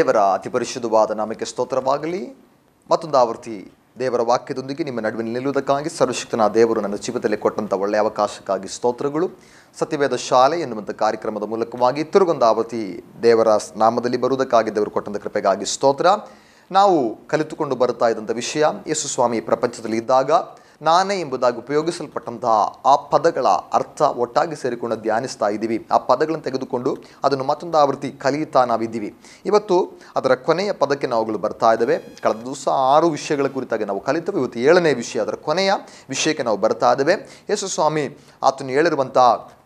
ದೇವರ ಅತಿ ಪರಿಶುದ್ಧವಾದ ನಾಮಕ್ಕೆ ಸ್ತೋತ್ರವಾಗಲಿ. ಮತ್ತೊಂದು ಆವರ್ತಿ ದೇವರ ವಾಕ್ಯದೊಂದಿಗೆ ನಿಮ್ಮ ನಡುವೆ ನಿಲ್ಲುವುದಕ್ಕಾಗಿ ಸರ್ವಶಕ್ತನ ದೇವರು ನನ್ನ ಜೀವಿತದಲ್ಲಿ ಕೊಟ್ಟಂಥ ಒಳ್ಳೆಯ ಅವಕಾಶಕ್ಕಾಗಿ ಸ್ತೋತ್ರಗಳು. ಸತ್ಯವೇದ ಶಾಲೆ ಎನ್ನುವಂಥ ಕಾರ್ಯಕ್ರಮದ ಮೂಲಕವಾಗಿ ತಿರುಗೊಂದು ಆವರ್ತಿ ದೇವರ ನಾಮದಲ್ಲಿ ಬರುವುದಕ್ಕಾಗಿ ದೇವರು ಕೊಟ್ಟಂಥ ಕೃಪೆಗಾಗಿ ಸ್ತೋತ್ರ. ನಾವು ಕಲಿತುಕೊಂಡು ಬರ್ತಾ ಇದ್ದಂಥ ವಿಷಯ, ಯೇಸು ಸ್ವಾಮಿ ಪ್ರಪಂಚದಲ್ಲಿ ಇದ್ದಾಗ ನಾನೇ ಎಂಬುದಾಗಿ ಉಪಯೋಗಿಸಲ್ಪಟ್ಟಂತಹ ಆ ಪದಗಳ ಅರ್ಥ ಒಟ್ಟಾಗಿ ಸೇರಿಕೊಂಡು ಧ್ಯಾನಿಸ್ತಾ ಇದ್ದೀವಿ. ಆ ಪದಗಳನ್ನು ತೆಗೆದುಕೊಂಡು ಅದನ್ನು ಮತ್ತೊಂದು ಆವೃತ್ತಿ ಕಲಿಯುತ್ತಾ ನಾವಿದ್ದೀವಿ. ಇವತ್ತು ಅದರ ಕೊನೆಯ ಪದಕ್ಕೆ ನಾವುಗಳು ಬರ್ತಾ ಇದ್ದೇವೆ. ಕಳೆದ ದಿವಸ 6 ವಿಷಯಗಳ ಕುರಿತಾಗಿ ನಾವು ಕಲಿತೇವೆ. ಇವತ್ತು 7ನೇ ವಿಷಯ, ಅದರ ಕೊನೆಯ ವಿಷಯಕ್ಕೆ ನಾವು ಬರ್ತಾ ಇದ್ದೇವೆ. ಯೇಸು ಸ್ವಾಮಿ ಆತನು ಹೇಳಿರುವಂಥ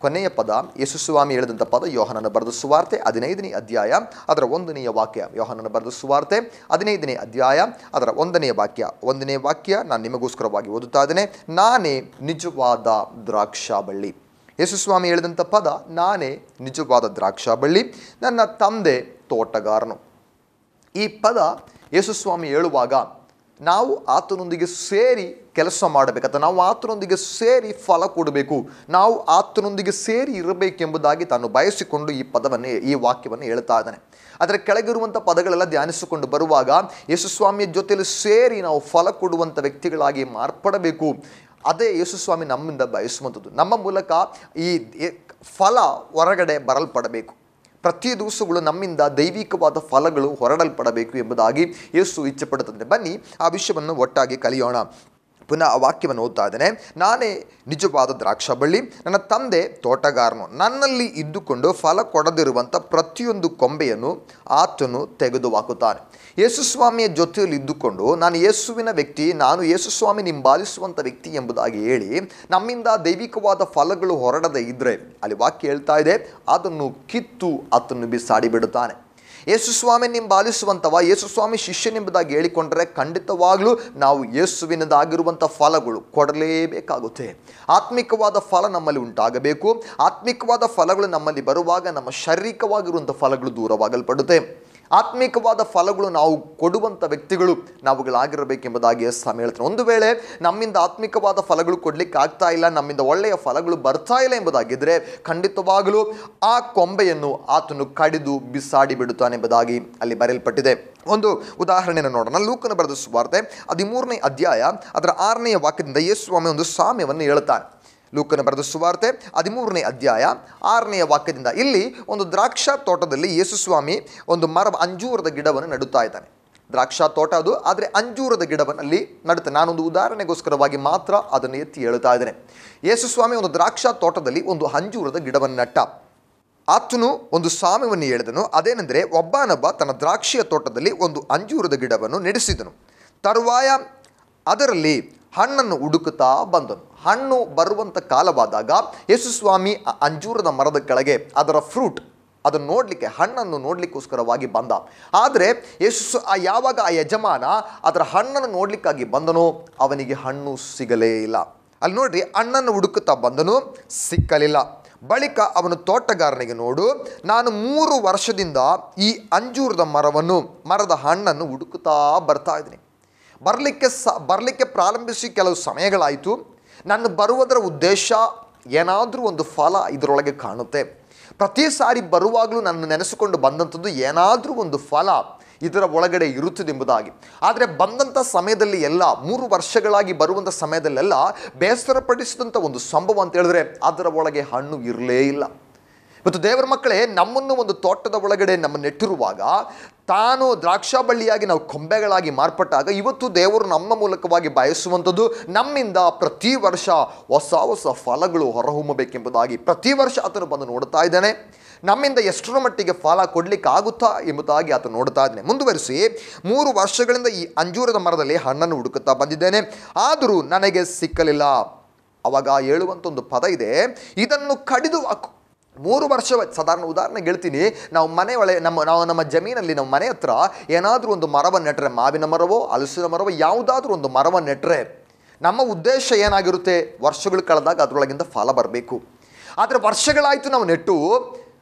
ಕೊನೆಯ ಪದ, ಯೇಸು ಸ್ವಾಮಿ ಹೇಳಿದಂಥ ಪದ ಯೋಹಾನನ ಬರೆದ ಸುವಾರ್ತೆ 15ನೇ ಅಧ್ಯಾಯ ಅದರ 1ನೇ ವಾಕ್ಯ. ಯೋಹಾನನ ಬರೆದ ಸುವಾರ್ತೆ 15ನೇ ಅಧ್ಯಾಯ ಅದರ 1ನೇ ವಾಕ್ಯ. 1ನೇ ವಾಕ್ಯ ನಾನು ನಿಮಗೋಸ್ಕರವಾಗಿ ಓದುತ್ತಾ ಇದ್ದೇನೆ. ನಾನೇ ನಿಜವಾದ ದ್ರಾಕ್ಷಾಬಳ್ಳಿ. ಯೇಸು ಸ್ವಾಮಿ ಹೇಳಿದಂಥ ಪದ, ನಾನೇ ನಿಜವಾದ ದ್ರಾಕ್ಷಾಬಳ್ಳಿ, ನನ್ನ ತಂದೆ ತೋಟಗಾರನು. ಈ ಪದ ಯೇಸು ಸ್ವಾಮಿ ಹೇಳುವಾಗ ನಾವು ಆತನೊಂದಿಗೆ ಸೇರಿ ಕೆಲಸ ಮಾಡಬೇಕು, ಅಥವಾ ನಾವು ಆತನೊಂದಿಗೆ ಸೇರಿ ಫಲ ಕೊಡಬೇಕು, ನಾವು ಆತನೊಂದಿಗೆ ಸೇರಿ ಇರಬೇಕೆಂಬುದಾಗಿ ತಾನು ಬಯಸಿಕೊಂಡು ಈ ವಾಕ್ಯವನ್ನು ಹೇಳ್ತಾ ಇದ್ದಾನೆ. ಅದರ ಕೆಳಗಿರುವಂಥ ಪದಗಳೆಲ್ಲ ಧ್ಯಾನಿಸಿಕೊಂಡು ಬರುವಾಗ ಯೇಸು ಸ್ವಾಮಿಯ ಜೊತೆಯಲ್ಲಿ ಸೇರಿ ನಾವು ಫಲ ಕೊಡುವಂಥ ವ್ಯಕ್ತಿಗಳಾಗಿ ಮಾರ್ಪಡಬೇಕು. ಅದೇ ಯೇಸು ಸ್ವಾಮಿ ನಮ್ಮಿಂದ ಬಯಸುವಂಥದ್ದು. ನಮ್ಮ ಮೂಲಕ ಈ ಫಲ ಹೊರಗಡೆ ಬರಲ್ಪಡಬೇಕು. ಪ್ರತಿ ದಿವಸಗಳು ನಮ್ಮಿಂದ ದೈವಿಕವಾದ ಫಲಗಳು ಹೊರಡಲ್ಪಡಬೇಕು ಎಂಬುದಾಗಿ ಯೇಸು ಇಚ್ಛೆಪಡುತ್ತದೆ. ಬನ್ನಿ ಆ ವಿಷಯವನ್ನು ಒಟ್ಟಾಗಿ ಕಲಿಯೋಣ. ಪುನಃ ಆ ವಾಕ್ಯವನ್ನು ಓದ್ತಾ ಇದ್ದೇನೆ. ನಾನೇ ನಿಜವಾದ ದ್ರಾಕ್ಷಾಬಳ್ಳಿ, ನನ್ನ ತಂದೆ ತೋಟಗಾರನು. ನನ್ನಲ್ಲಿ ಇದ್ದುಕೊಂಡು ಫಲ ಕೊಡದಿರುವಂಥ ಪ್ರತಿಯೊಂದು ಕೊಂಬೆಯನ್ನು ಆತನು ತೆಗೆದು ಹಾಕುತ್ತಾನೆ. ಯೇಸು ಸ್ವಾಮಿಯ ಜೊತೆಯಲ್ಲಿ ಇದ್ದುಕೊಂಡು ನಾನು ಯೇಸುವಿನ ವ್ಯಕ್ತಿ, ನಾನು ಯೇಸು ಸ್ವಾಮಿ ಹಿಂಬಾಲಿಸುವಂಥ ವ್ಯಕ್ತಿ ಎಂಬುದಾಗಿ ಹೇಳಿ ನಮ್ಮಿಂದ ದೈವಿಕವಾದ ಫಲಗಳು ಹೊರಡದೇ ಇದ್ದರೆ, ಅಲ್ಲಿ ವಾಕ್ಯ ಹೇಳ್ತಾ ಇದೆ, ಅದನ್ನು ಕಿತ್ತು ಆತನು ಬಿಸಾಡಿ ಬಿಡುತ್ತಾನೆ. ಯೇಸು ಸ್ವಾಮಿ ಹಿಂಬಾಲಿಸುವಂಥವ, ಯೇಸು ಸ್ವಾಮಿ ಶಿಷ್ಯನೆಂಬುದಾಗಿ ಹೇಳಿಕೊಂಡರೆ ಖಂಡಿತವಾಗಲೂ ನಾವು ಯೇಸುವಿನದಾಗಿರುವಂಥ ಫಲಗಳು ಕೊಡಲೇಬೇಕಾಗುತ್ತೆ. ಆತ್ಮಿಕವಾದ ಫಲ ನಮ್ಮಲ್ಲಿ ಉಂಟಾಗಬೇಕು. ಆತ್ಮಿಕವಾದ ಫಲಗಳು ನಮ್ಮಲ್ಲಿ ಬರುವಾಗ ನಮ್ಮ ಶಾರೀರಿಕವಾಗಿರುವಂಥ ಫಲಗಳು ದೂರವಾಗಲ್ಪಡುತ್ತೆ. ಆತ್ಮಿಕವಾದ ಫಲಗಳು ನಾವು ಕೊಡುವಂಥ ವ್ಯಕ್ತಿಗಳು ನಾವುಗಳಾಗಿರಬೇಕೆಂಬುದಾಗಿ ಸ್ವಾಮಿ ಹೇಳ್ತಾರೆ. ಒಂದು ವೇಳೆ ನಮ್ಮಿಂದ ಆತ್ಮಿಕವಾದ ಫಲಗಳು ಕೊಡಲಿಕ್ಕೆ ಆಗ್ತಾ ಇಲ್ಲ, ನಮ್ಮಿಂದ ಒಳ್ಳೆಯ ಫಲಗಳು ಬರ್ತಾ ಇಲ್ಲ ಎಂಬುದಾಗಿದ್ದರೆ ಖಂಡಿತವಾಗಲೂ ಆ ಕೊಂಬೆಯನ್ನು ಆತನು ಕಡಿದು ಬಿಸಾಡಿ ಬಿಡುತ್ತಾನೆ ಎಂಬುದಾಗಿ ಅಲ್ಲಿ ಬರೆಯಲ್ಪಟ್ಟಿದೆ. ಒಂದು ಉದಾಹರಣೆಯನ್ನು ನೋಡೋಣ. ಲೂಕನ ಬರೆದ ಸುವಾರ್ತೆ 13ನೇ ಅಧ್ಯಾಯ ಅದರ 6ನೇ ವಾಕ್ಯದಿಂದ ಯೇಸು ಸ್ವಾಮಿ ಒಂದು ಸಾಮ್ಯವನ್ನು ಹೇಳುತ್ತಾನೆ. ಲೂಕನ ಬರೆದ ಸುವಾರ್ತೆ 13ನೇ ಅಧ್ಯಾಯ 6ನೇ ವಾಕ್ಯದಿಂದ, ಇಲ್ಲಿ ಒಂದು ದ್ರಾಕ್ಷಾ ತೋಟದಲ್ಲಿ ಯೇಸು ಸ್ವಾಮಿ ಒಂದು ಅಂಜೂರದ ಗಿಡವನ್ನು ನಡುತ್ತಾ ಇದ್ದಾನೆ. ದ್ರಾಕ್ಷಾ ತೋಟ ಅದು, ಆದರೆ ಅಂಜೂರದ ಗಿಡವನ್ನು ಅಲ್ಲಿ ನಡುತ್ತೆ. ನಾನೊಂದು ಉದಾಹರಣೆಗೋಸ್ಕರವಾಗಿ ಮಾತ್ರ ಅದನ್ನು ಎತ್ತಿ ಹೇಳ್ತಾ ಇದ್ದೇನೆ. ಯೇಸು ಸ್ವಾಮಿ ಒಂದು ದ್ರಾಕ್ಷಾ ತೋಟದಲ್ಲಿ ಒಂದು ಅಂಜೂರದ ಗಿಡವನ್ನು ನಟ್ಟ. ಆತನು ಒಂದು ಸಾಮ್ಯವನ್ನು ಹೇಳಿದನು. ಅದೇನೆಂದರೆ, ಒಬ್ಬನೊಬ್ಬ ತನ್ನ ದ್ರಾಕ್ಷಿಯ ತೋಟದಲ್ಲಿ ಒಂದು ಅಂಜೂರದ ಗಿಡವನ್ನು ನೆಡೆಸಿದನು. ತರುವಾಯ ಅದರಲ್ಲಿ ಹಣ್ಣನ್ನು ಹುಡುಕುತ್ತಾ ಬಂದನು. ಹಣ್ಣು ಬರುವಂಥ ಕಾಲವಾದಾಗ ಯೇಸು ಸ್ವಾಮಿ ಅಂಜೂರದ ಮರದ ಕೆಳಗೆ ಅದರ ಫ್ರೂಟ್ ಅದನ್ನು ನೋಡಲಿಕ್ಕೆ, ಹಣ್ಣನ್ನು ನೋಡಲಿಕ್ಕೋಸ್ಕರವಾಗಿ ಬಂದ. ಆದರೆ ಯಾವಾಗ ಆ ಯಜಮಾನ ಅದರ ಹಣ್ಣನ್ನು ನೋಡಲಿಕ್ಕಾಗಿ ಬಂದನೋ ಅವನಿಗೆ ಹಣ್ಣು ಸಿಗಲೇ ಇಲ್ಲ. ಅಲ್ಲಿ ನೋಡ್ರಿ, ಹಣ್ಣನ್ನು ಹುಡುಕುತ್ತಾ ಬಂದನು, ಸಿಕ್ಕಲಿಲ್ಲ. ಬಳಿಕ ಅವನು ತೋಟಗಾರನಿಗೆ, ನೋಡು, ನಾನು 3 ವರ್ಷದಿಂದ ಈ ಅಂಜೂರದ ಮರದ ಹಣ್ಣನ್ನು ಹುಡುಕುತ್ತಾ ಬರ್ತಾ ಇದ್ದೀನಿ. ಬರಲಿಕ್ಕೆ ಪ್ರಾರಂಭಿಸಿ ಕೆಲವು ಸಮಯಗಳಾಯಿತು. ನಾನು ಬರುವುದರ ಉದ್ದೇಶ ಏನಾದರೂ ಒಂದು ಫಲ ಇದರೊಳಗೆ ಕಾಣುತ್ತೆ. ಪ್ರತಿ ಸಾರಿ ಬರುವಾಗಲೂ ನನ್ನ ನೆನೆಸಿಕೊಂಡು ಬಂದಂಥದ್ದು ಏನಾದರೂ ಒಂದು ಫಲ ಇದರ ಒಳಗಡೆ ಇರುತ್ತದೆ ಎಂಬುದಾಗಿ. ಆದರೆ ಬಂದಂಥ ಸಮಯದಲ್ಲಿ ಎಲ್ಲ 3 ವರ್ಷಗಳಾಗಿ ಬರುವಂಥ ಸಮಯದಲ್ಲೆಲ್ಲ ಬೇಸರಪಡಿಸಿದಂಥ ಒಂದು ಸಂಭವ ಅಂತ ಹೇಳಿದ್ರೆ ಅದರ ಒಳಗೆ ಹಣ್ಣು ಇರಲೇ ಇಲ್ಲ. ಇವತ್ತು ದೇವರ ಮಕ್ಕಳೇ, ನಮ್ಮನ್ನು ಒಂದು ತೋಟದ ಒಳಗಡೆ ನಮ್ಮ ನೆಟ್ಟಿರುವಾಗ ತಾನು ದ್ರಾಕ್ಷಾಬಳ್ಳಿಯಾಗಿ ನಾವು ಕೊಂಬೆಗಳಾಗಿ ಮಾರ್ಪಟ್ಟಾಗ ಇವತ್ತು ದೇವರು ನಮ್ಮ ಮೂಲಕವಾಗಿ ಬಯಸುವಂಥದ್ದು ನಮ್ಮಿಂದ ಪ್ರತಿ ವರ್ಷ ಹೊಸ ಫಲಗಳು ಹೊರಹೊಮ್ಮಬೇಕೆಂಬುದಾಗಿ. ಪ್ರತಿ ವರ್ಷ ಆತನು ಬಂದು ನೋಡ್ತಾ ಇದ್ದಾನೆ, ನಮ್ಮಿಂದ ಎಷ್ಟರ ಮಟ್ಟಿಗೆ ಫಲ ಕೊಡಲಿಕ್ಕೆ ಆಗುತ್ತಾ ಎಂಬುದಾಗಿ ಆತನು ನೋಡ್ತಾ ಇದ್ದಾನೆ. ಮುಂದುವರಿಸಿ, 3 ವರ್ಷಗಳಿಂದ ಈ ಅಂಜೂರದ ಮರದಲ್ಲಿ ಹಣ್ಣನ್ನು ಹುಡುಕುತ್ತಾ ಬಂದಿದ್ದೇನೆ, ಆದರೂ ನನಗೆ ಸಿಕ್ಕಲಿಲ್ಲ. ಅವಾಗ ಹೇಳುವಂಥ ಒಂದು ಪದ ಇದೆ, ಇದನ್ನು ಕಡಿದು ಹಾಕು. 3 ವರ್ಷ, ಸಾಧಾರಣ ಉದಾಹರಣೆಗೆ ಹೇಳ್ತೀನಿ, ನಾವು ನಮ್ಮ ಜಮೀನಲ್ಲಿ ನಮ್ಮ ಮನೆ ಹತ್ರ ಏನಾದರೂ ಒಂದು ಮರವನ್ನು ನೆಟ್ಟರೆ, ಮಾವಿನ ಮರವೋ ಹಲಸಿನ ಮರವೋ ಯಾವುದಾದ್ರೂ ಒಂದು ಮರವನ್ನು ನೆಟ್ಟರೆ ನಮ್ಮ ಉದ್ದೇಶ ಏನಾಗಿರುತ್ತೆ, ವರ್ಷಗಳು ಕಳೆದಾಗ ಅದರೊಳಗಿಂದ ಫಲ ಬರಬೇಕು. ಆದರೆ ವರ್ಷಗಳಾಯಿತು ನಾವು ನೆಟ್ಟು,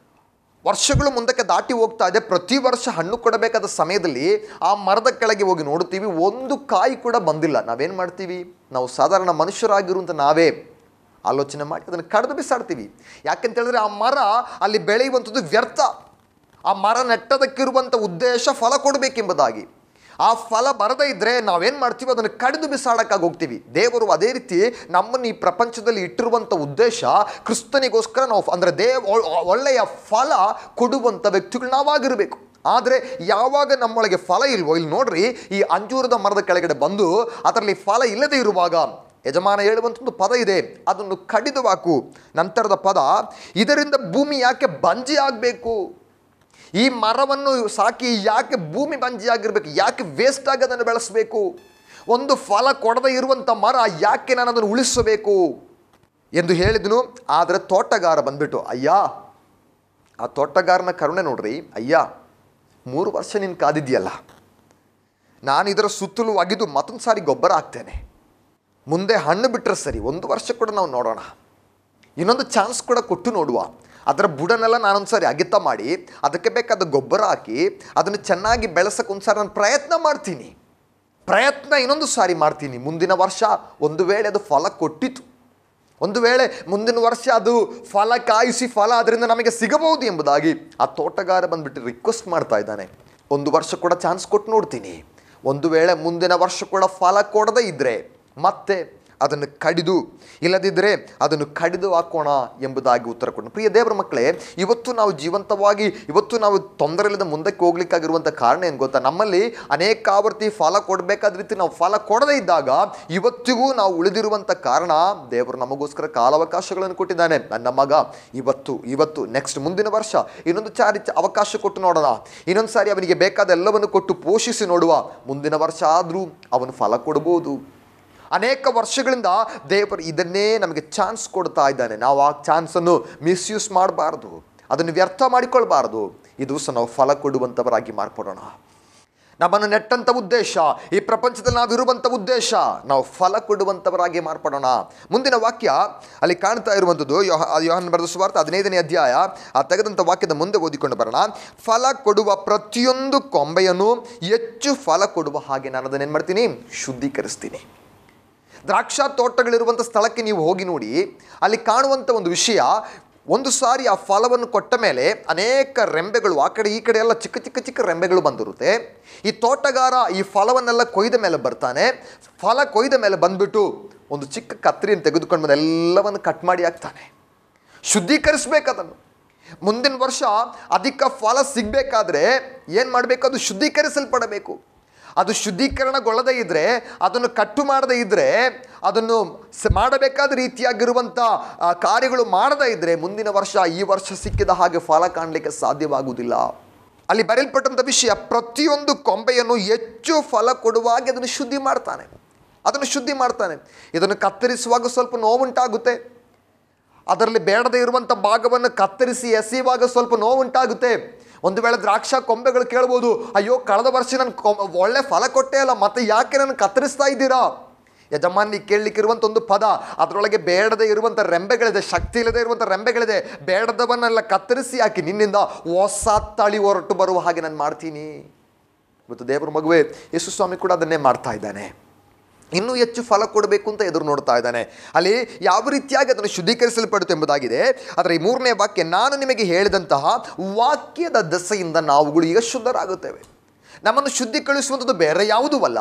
ವರ್ಷಗಳು ಮುಂದಕ್ಕೆ ದಾಟಿ ಹೋಗ್ತಾ ಇದೆ. ಪ್ರತಿ ವರ್ಷ ಹಣ್ಣು ಕೊಡಬೇಕಾದ ಸಮಯದಲ್ಲಿ ಆ ಮರದ ಕೆಳಗೆ ಹೋಗಿ ನೋಡುತ್ತೀವಿ, ಒಂದು ಕಾಯಿ ಕೂಡ ಬಂದಿಲ್ಲ. ನಾವೇನು ಮಾಡ್ತೀವಿ, ನಾವು ಸಾಧಾರಣ ಮನುಷ್ಯರಾಗಿರುವಂಥ ನಾವೇ ಆಲೋಚನೆ ಮಾಡಿ ಅದನ್ನು ಕಡಿದು ಬಿಸಾಡ್ತೀವಿ. ಯಾಕೆಂತ ಹೇಳಿದ್ರೆ ಆ ಮರ ಅಲ್ಲಿ ಬೆಳೆಯುವಂಥದ್ದು ವ್ಯರ್ಥ. ಆ ಮರ ನೆಟ್ಟದಕ್ಕಿರುವಂಥ ಉದ್ದೇಶ ಫಲ ಕೊಡಬೇಕೆಂಬುದಾಗಿ. ಆ ಫಲ ಬರದೇ ಇದ್ದರೆ ನಾವೇನು ಮಾಡ್ತೀವಿ, ಅದನ್ನು ಕಡಿದು ಬಿಸಾಡೋಕ್ಕಾಗಿ ಹೋಗ್ತೀವಿ. ದೇವರು ಅದೇ ರೀತಿ ನಮ್ಮನ್ನು ಈ ಪ್ರಪಂಚದಲ್ಲಿ ಇಟ್ಟಿರುವಂಥ ಉದ್ದೇಶ ಕ್ರಿಸ್ತನಿಗೋಸ್ಕರ ನಾವು ಅಂದರೆ ಒಳ್ಳೆಯ ಫಲ ಕೊಡುವಂಥ ವ್ಯಕ್ತಿಗಳು ನಾವಾಗಿರಬೇಕು. ಆದರೆ ಯಾವಾಗ ನಮ್ಮೊಳಗೆ ಫಲ ಇಲ್ವೋ, ಇಲ್ಲಿ ನೋಡ್ರಿ, ಈ ಅಂಜೂರದ ಮರದ ಕೆಳಗಡೆ ಬಂದು ಅದರಲ್ಲಿ ಫಲ ಇಲ್ಲದೆ ಇರುವಾಗ ಯಜಮಾನ ಹೇಳುವಂಥ ಒಂದು ಪದ ಇದೆ, ಅದನ್ನು ಕಡಿದು ಹಾಕು. ನಂತರದ ಪದ, ಇದರಿಂದ ಭೂಮಿ ಯಾಕೆ ಬಂಜಿ ಆಗಬೇಕು? ಈ ಮರವನ್ನು ಸಾಕಿ ಯಾಕೆ ಭೂಮಿ ಬಂಜಿ ಆಗಿರಬೇಕು? ಯಾಕೆ ವೇಸ್ಟ್ ಆಗಿ ಅದನ್ನು ಬೆಳೆಸಬೇಕು? ಒಂದು ಫಲ ಕೊಡದೇ ಇರುವಂಥ ಮರ ಯಾಕೆ ನಾನು ಅದನ್ನು ಉಳಿಸಬೇಕು ಎಂದು ಹೇಳಿದನು. ಆದರೆ ತೋಟಗಾರ ಬಂದ್ಬಿಟ್ಟು, ಅಯ್ಯ, ಆ ತೋಟಗಾರನ ಕರುಣೆ ನೋಡ್ರಿ, ಅಯ್ಯ 3 ವರ್ಷ ನೀನು ಕಾದಿದ್ಯಲ್ಲ, ನಾನು ಇದರ ಸುತ್ತಲೂ ಅಗಿದು ಮತ್ತೊಂದು ಸಾರಿ ಗೊಬ್ಬರ ಹಾಕ್ತೇನೆ, ಮುಂದೆ ಹಣ್ಣು ಬಿಟ್ಟರೆ ಸರಿ, 1 ವರ್ಷ ಕೂಡ ನಾವು ನೋಡೋಣ, ಇನ್ನೊಂದು ಚಾನ್ಸ್ ಕೂಡ ಕೊಟ್ಟು ನೋಡುವ, ಅದರ ಬುಡನೆಲ್ಲ ನಾನೊಂದು ಸಾರಿ ಅಗಿತ ಮಾಡಿ ಅದಕ್ಕೆ ಬೇಕಾದ ಗೊಬ್ಬರ ಹಾಕಿ ಅದನ್ನು ಚೆನ್ನಾಗಿ ಬೆಳೆಸೋಕೆ ಒಂದು ಸಾರಿ ನಾನು ಪ್ರಯತ್ನ ಮಾಡ್ತೀನಿ, ಇನ್ನೊಂದು ಸಾರಿ ಮಾಡ್ತೀನಿ. ಮುಂದಿನ ವರ್ಷ ಒಂದು ವೇಳೆ ಅದು ಫಲ ಕೊಟ್ಟಿತು, ಒಂದು ವೇಳೆ ಮುಂದಿನ ವರ್ಷ ಅದು ಫಲ ಕಾಯಿಸಿ ಫಲ ಅದರಿಂದ ನಮಗೆ ಸಿಗಬಹುದು ಎಂಬುದಾಗಿ ಆ ತೋಟಗಾರ ಬಂದುಬಿಟ್ಟು ರಿಕ್ವೆಸ್ಟ್ ಮಾಡ್ತಾ ಇದ್ದಾನೆ. 1 ವರ್ಷ ಕೂಡ ಚಾನ್ಸ್ ಕೊಟ್ಟು ನೋಡ್ತೀನಿ, ಒಂದು ವೇಳೆ ಮುಂದಿನ ವರ್ಷ ಕೂಡ ಫಲ ಕೊಡದೇ ಇದ್ದರೆ ಮತ್ತೆ ಅದನ್ನು ಕಡಿದು, ಇಲ್ಲದಿದ್ದರೆ ಅದನ್ನು ಕಡಿದು ಹಾಕೋಣ ಎಂಬುದಾಗಿ ಉತ್ತರ ಕೊಟ್ಟನು. ಪ್ರಿಯ ದೇವರ ಮಕ್ಕಳೇ, ಇವತ್ತು ನಾವು ಜೀವಂತವಾಗಿ, ಇವತ್ತು ನಾವು ತೊಂದರೆ ಇಲ್ಲದೆ ಮುಂದಕ್ಕೆ ಹೋಗ್ಲಿಕ್ಕಾಗಿರುವಂಥ ಕಾರಣ ಏನು ಗೊತ್ತಾ? ನಮ್ಮಲ್ಲಿ ಅನೇಕ ಆವರ್ತಿ ಫಲ ಕೊಡಬೇಕಾದ ರೀತಿ ನಾವು ಫಲ ಕೊಡದೇ ಇದ್ದಾಗ ಇವತ್ತಿಗೂ ನಾವು ಉಳಿದಿರುವಂಥ ಕಾರಣ ದೇವರು ನಮಗೋಸ್ಕರ ಕಾಲಾವಕಾಶಗಳನ್ನು ಕೊಟ್ಟಿದ್ದಾನೆ. ನನ್ನ ಮಗ, ಇವತ್ತು ನೆಕ್ಸ್ಟ್ ಮುಂದಿನ ವರ್ಷ ಇನ್ನೊಂದು ಸಾರಿ ಅವಕಾಶ ಕೊಟ್ಟು ನೋಡೋಣ, ಇನ್ನೊಂದು ಸಾರಿ ಅವನಿಗೆ ಬೇಕಾದ ಎಲ್ಲವನ್ನು ಕೊಟ್ಟು ಪೋಷಿಸಿ ನೋಡುವ, ಮುಂದಿನ ವರ್ಷ ಆದರೂ ಅವನು ಫಲ ಕೊಡ್ಬೋದು. ಅನೇಕ ವರ್ಷಗಳಿಂದ ದೇವರು ಇದನ್ನೇ ನಮಗೆ ಚಾನ್ಸ್ ಕೊಡ್ತಾ ಇದ್ದಾನೆ. ನಾವು ಆ ಚಾನ್ಸನ್ನು ಮಿಸ್ಯೂಸ್ ಮಾಡಬಾರ್ದು, ಅದನ್ನು ವ್ಯರ್ಥ ಮಾಡಿಕೊಳ್ಬಾರ್ದು. ಈ ದಿವಸ ನಾವು ಫಲ ಕೊಡುವಂಥವರಾಗಿ ಮಾರ್ಪಡೋಣ. ನಮ್ಮನ್ನು ನೆಟ್ಟಂಥ ಉದ್ದೇಶ, ಈ ಪ್ರಪಂಚದಲ್ಲಿ ನಾವಿರುವಂಥ ಉದ್ದೇಶ, ನಾವು ಫಲ ಕೊಡುವಂಥವರಾಗಿ ಮಾರ್ಪಡೋಣ. ಮುಂದಿನ ವಾಕ್ಯ ಅಲ್ಲಿ ಕಾಣ್ತಾ ಇರುವಂಥದ್ದು ಯೋಹಾನನ ಬರೆದ ಸುವಾರ್ತೆ 15ನೇ ಅಧ್ಯಾಯ, ಆ ತೆಗೆದಂಥ ವಾಕ್ಯದ ಮುಂದೆ ಓದಿಕೊಂಡು ಬರೋಣ. ಫಲ ಕೊಡುವ ಪ್ರತಿಯೊಂದು ಕೊಂಬೆಯನ್ನು ಹೆಚ್ಚು ಫಲ ಕೊಡುವ ಹಾಗೆ ನಾನು ಅದನ್ನೇನು ಮಾಡ್ತೀನಿ, ಶುದ್ಧೀಕರಿಸ್ತೀನಿ. ದ್ರಾಕ್ಷಾ ತೋಟಗಳಿರುವಂಥ ಸ್ಥಳಕ್ಕೆ ನೀವು ಹೋಗಿ ನೋಡಿ, ಅಲ್ಲಿ ಕಾಣುವಂಥ ಒಂದು ವಿಷಯ, ಒಂದು ಸಾರಿ ಆ ಫಲವನ್ನು ಕೊಟ್ಟ ಮೇಲೆ ಅನೇಕ ರೆಂಬೆಗಳು ಆ ಕಡೆ ಈ ಕಡೆ ಎಲ್ಲ ಚಿಕ್ಕ ರೆಂಬೆಗಳು ಬಂದಿರುತ್ತೆ. ಈ ತೋಟಗಾರ ಈ ಫಲವನ್ನೆಲ್ಲ ಕೊಯ್ದ ಮೇಲೆ ಬರ್ತಾನೆ. ಫಲ ಕೊಯ್ದ ಮೇಲೆ ಬಂದ್ಬಿಟ್ಟು ಒಂದು ಚಿಕ್ಕ ಕತ್ತರಿಯನ್ನು ತೆಗೆದುಕೊಂಡು ಬಂದು ಎಲ್ಲವನ್ನು ಕಟ್ ಮಾಡಿ ಹಾಕ್ತಾನೆ. ಶುದ್ಧೀಕರಿಸ್ಬೇಕು ಅದನ್ನು. ಮುಂದಿನ ವರ್ಷ ಅಧಿಕ ಫಲ ಸಿಗಬೇಕಾದ್ರೆ ಏನು ಮಾಡಬೇಕು? ಅದು ಶುದ್ಧೀಕರಿಸಲ್ಪಡಬೇಕು. ಅದು ಶುದ್ಧೀಕರಣಗೊಳ್ಳದೇ ಇದ್ದರೆ, ಅದನ್ನು ಕಟ್ಟು ಮಾಡದೇ ಇದ್ದರೆ, ಅದನ್ನು ಮಾಡಬೇಕಾದ ರೀತಿಯಾಗಿರುವಂಥ ಕಾರ್ಯಗಳು ಮಾಡದೇ ಇದ್ದರೆ ಮುಂದಿನ ವರ್ಷ ಈ ವರ್ಷ ಸಿಕ್ಕಿದ ಹಾಗೆ ಫಲ ಕಾಣಲಿಕ್ಕೆ ಸಾಧ್ಯವಾಗುವುದಿಲ್ಲ. ಅಲ್ಲಿ ಬರೆಯಲ್ಪಟ್ಟಂಥ ವಿಷಯ, ಪ್ರತಿಯೊಂದು ಕೊಂಬೆಯನ್ನು ಹೆಚ್ಚು ಫಲ ಕೊಡುವಾಗ ಅದನ್ನು ಶುದ್ಧಿ ಮಾಡ್ತಾನೆ. ಇದನ್ನು ಕತ್ತರಿಸುವಾಗ ಸ್ವಲ್ಪ ನೋವುಂಟಾಗುತ್ತೆ, ಅದರಲ್ಲಿ ಬೇಡದೇ ಇರುವಂಥ ಭಾಗವನ್ನು ಕತ್ತರಿಸಿ ಎಸೆಯುವಾಗ ಸ್ವಲ್ಪ ನೋವುಂಟಾಗುತ್ತೆ. ಒಂದು ವೇಳೆ ದ್ರಾಕ್ಷಾ ಕೊಂಬೆಗಳು ಕೇಳ್ಬೋದು, ಅಯ್ಯೋ ಕಳೆದ ವರ್ಷ ನಾನು ಒಳ್ಳೆ ಫಲ ಕೊಟ್ಟೇ ಅಲ್ಲ, ಮತ್ತೆ ಯಾಕೆ ನಾನು ಕತ್ತರಿಸ್ತಾ ಇದ್ದೀರಾ? ಯಜಮಾನಿ ಕೇಳಲಿಕ್ಕಿರುವಂಥ ಒಂದು ಪದ, ಅದರೊಳಗೆ ಬೇಡದೇ ಇರುವಂಥ ರೆಂಬೆಗಳಿದೆ, ಶಕ್ತಿ ಇಲ್ಲದೆ ಇರುವಂಥ ರೆಂಬೆಗಳಿದೆ, ಬೇಡದವನ್ನೆಲ್ಲ ಕತ್ತರಿಸಿ ಹಾಕಿ ನಿನ್ನಿಂದ ಹೊಸ ತಳಿ ಹೊರಟು ಬರುವ ಹಾಗೆ ನಾನು ಮಾಡ್ತೀನಿ. ಇವತ್ತು ದೇವರ ಮಗುವೆ ಯೇಸು ಸ್ವಾಮಿ ಕೂಡ ಅದನ್ನೇ ಮಾಡ್ತಾ ಇದ್ದಾನೆ. ಇನ್ನೂ ಹೆಚ್ಚು ಫಲ ಕೊಡಬೇಕು ಅಂತ ಎದುರು ನೋಡ್ತಾ ಇದ್ದಾನೆ. ಅಲ್ಲಿ ಯಾವ ರೀತಿಯಾಗಿ ಅದನ್ನು ಶುದ್ಧೀಕರಿಸಲ್ಪಡುತ್ತೆ ಎಂಬುದಾಗಿದೆ. ಅದರ ಈ 3ನೇ ವಾಕ್ಯ, ನಾನು ನಿಮಗೆ ಹೇಳಿದಂತಹ ವಾಕ್ಯದ ದೆಸೆಯಿಂದ ನಾವುಗಳು ಈಗ ಶುದ್ಧರಾಗುತ್ತೇವೆ. ನಮ್ಮನ್ನು ಶುದ್ಧೀಕರಿಸುವಂಥದ್ದು ಬೇರೆ ಯಾವುದೂ ಅಲ್ಲ,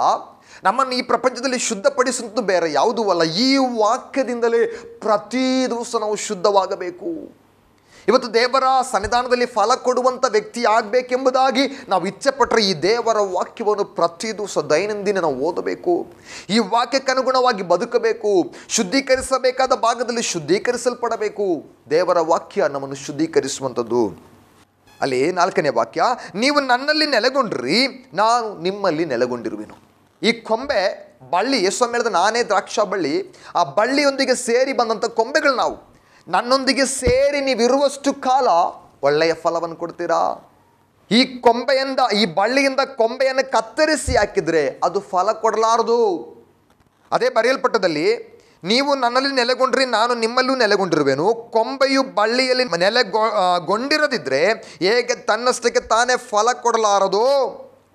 ನಮ್ಮನ್ನು ಈ ಪ್ರಪಂಚದಲ್ಲಿ ಶುದ್ಧಪಡಿಸುವಂಥದ್ದು ಬೇರೆ ಯಾವುದೂ ಅಲ್ಲ. ಈ ವಾಕ್ಯದಿಂದಲೇ ಪ್ರತಿ ದಿವಸ ನಾವು ಶುದ್ಧವಾಗಬೇಕು. ಇವತ್ತು ದೇವರ ಸನ್ನಿಧಾನದಲ್ಲಿ ಫಲ ಕೊಡುವಂಥ ವ್ಯಕ್ತಿ ಆಗಬೇಕೆಂಬುದಾಗಿ ನಾವು ಇಚ್ಛೆ ಪಟ್ಟರೆ ಈ ದೇವರ ವಾಕ್ಯವನ್ನು ಪ್ರತಿ ದಿವಸ ದೈನಂದಿನ ನಾವು ಓದಬೇಕು. ಈ ವಾಕ್ಯಕ್ಕನುಗುಣವಾಗಿ ಬದುಕಬೇಕು. ಶುದ್ಧೀಕರಿಸಬೇಕಾದ ಭಾಗದಲ್ಲಿ ಶುದ್ಧೀಕರಿಸಲ್ಪಡಬೇಕು. ದೇವರ ವಾಕ್ಯ ನಮ್ಮನ್ನು ಶುದ್ಧೀಕರಿಸುವಂಥದ್ದು. ಅಲ್ಲಿ 4ನೇ ವಾಕ್ಯ, ನೀವು ನನ್ನಲ್ಲಿ ನೆಲೆಗೊಂಡ್ರಿ, ನಾನು ನಿಮ್ಮಲ್ಲಿ ನೆಲೆಗೊಂಡಿರುವೆನು. ಈ ಕೊಂಬೆ ಬಳ್ಳಿ, ಯೇಸು ಹೇಳಿದ ನಾನೇ ದ್ರಾಕ್ಷಾ ಬಳ್ಳಿ, ಆ ಬಳ್ಳಿಯೊಂದಿಗೆ ಸೇರಿ ಬಂದಂಥ ಕೊಂಬೆಗಳು ನಾವು. ನನ್ನೊಂದಿಗೆ ಸೇರಿ ನೀವಿರುವಷ್ಟು ಕಾಲ ಒಳ್ಳೆಯ ಫಲವನ್ನು ಕೊಡ್ತೀರಾ. ಈ ಕೊಂಬೆಯಿಂದ, ಈ ಬಳ್ಳಿಯಿಂದ ಕೊಂಬೆಯನ್ನು ಕತ್ತರಿಸಿ ಹಾಕಿದರೆ ಅದು ಫಲ ಕೊಡಲಾರದು. ಅದೇ ಬರೆಯಲ್ಪಟ್ಟದಲ್ಲಿ, ನೀವು ನನ್ನಲ್ಲಿ ನೆಲೆಗೊಂಡ್ರಿ, ನಾನು ನಿಮ್ಮಲ್ಲೂ ನೆಲೆಗೊಂಡಿರುವೆನು. ಕೊಂಬೆಯು ಬಳ್ಳಿಯಲ್ಲಿ ನೆಲೆಗೊಂಡಿರದಿದ್ದರೆ ಹೇಗೆ ತನ್ನಷ್ಟಕ್ಕೆ ತಾನೇ ಫಲ ಕೊಡಲಾರದು,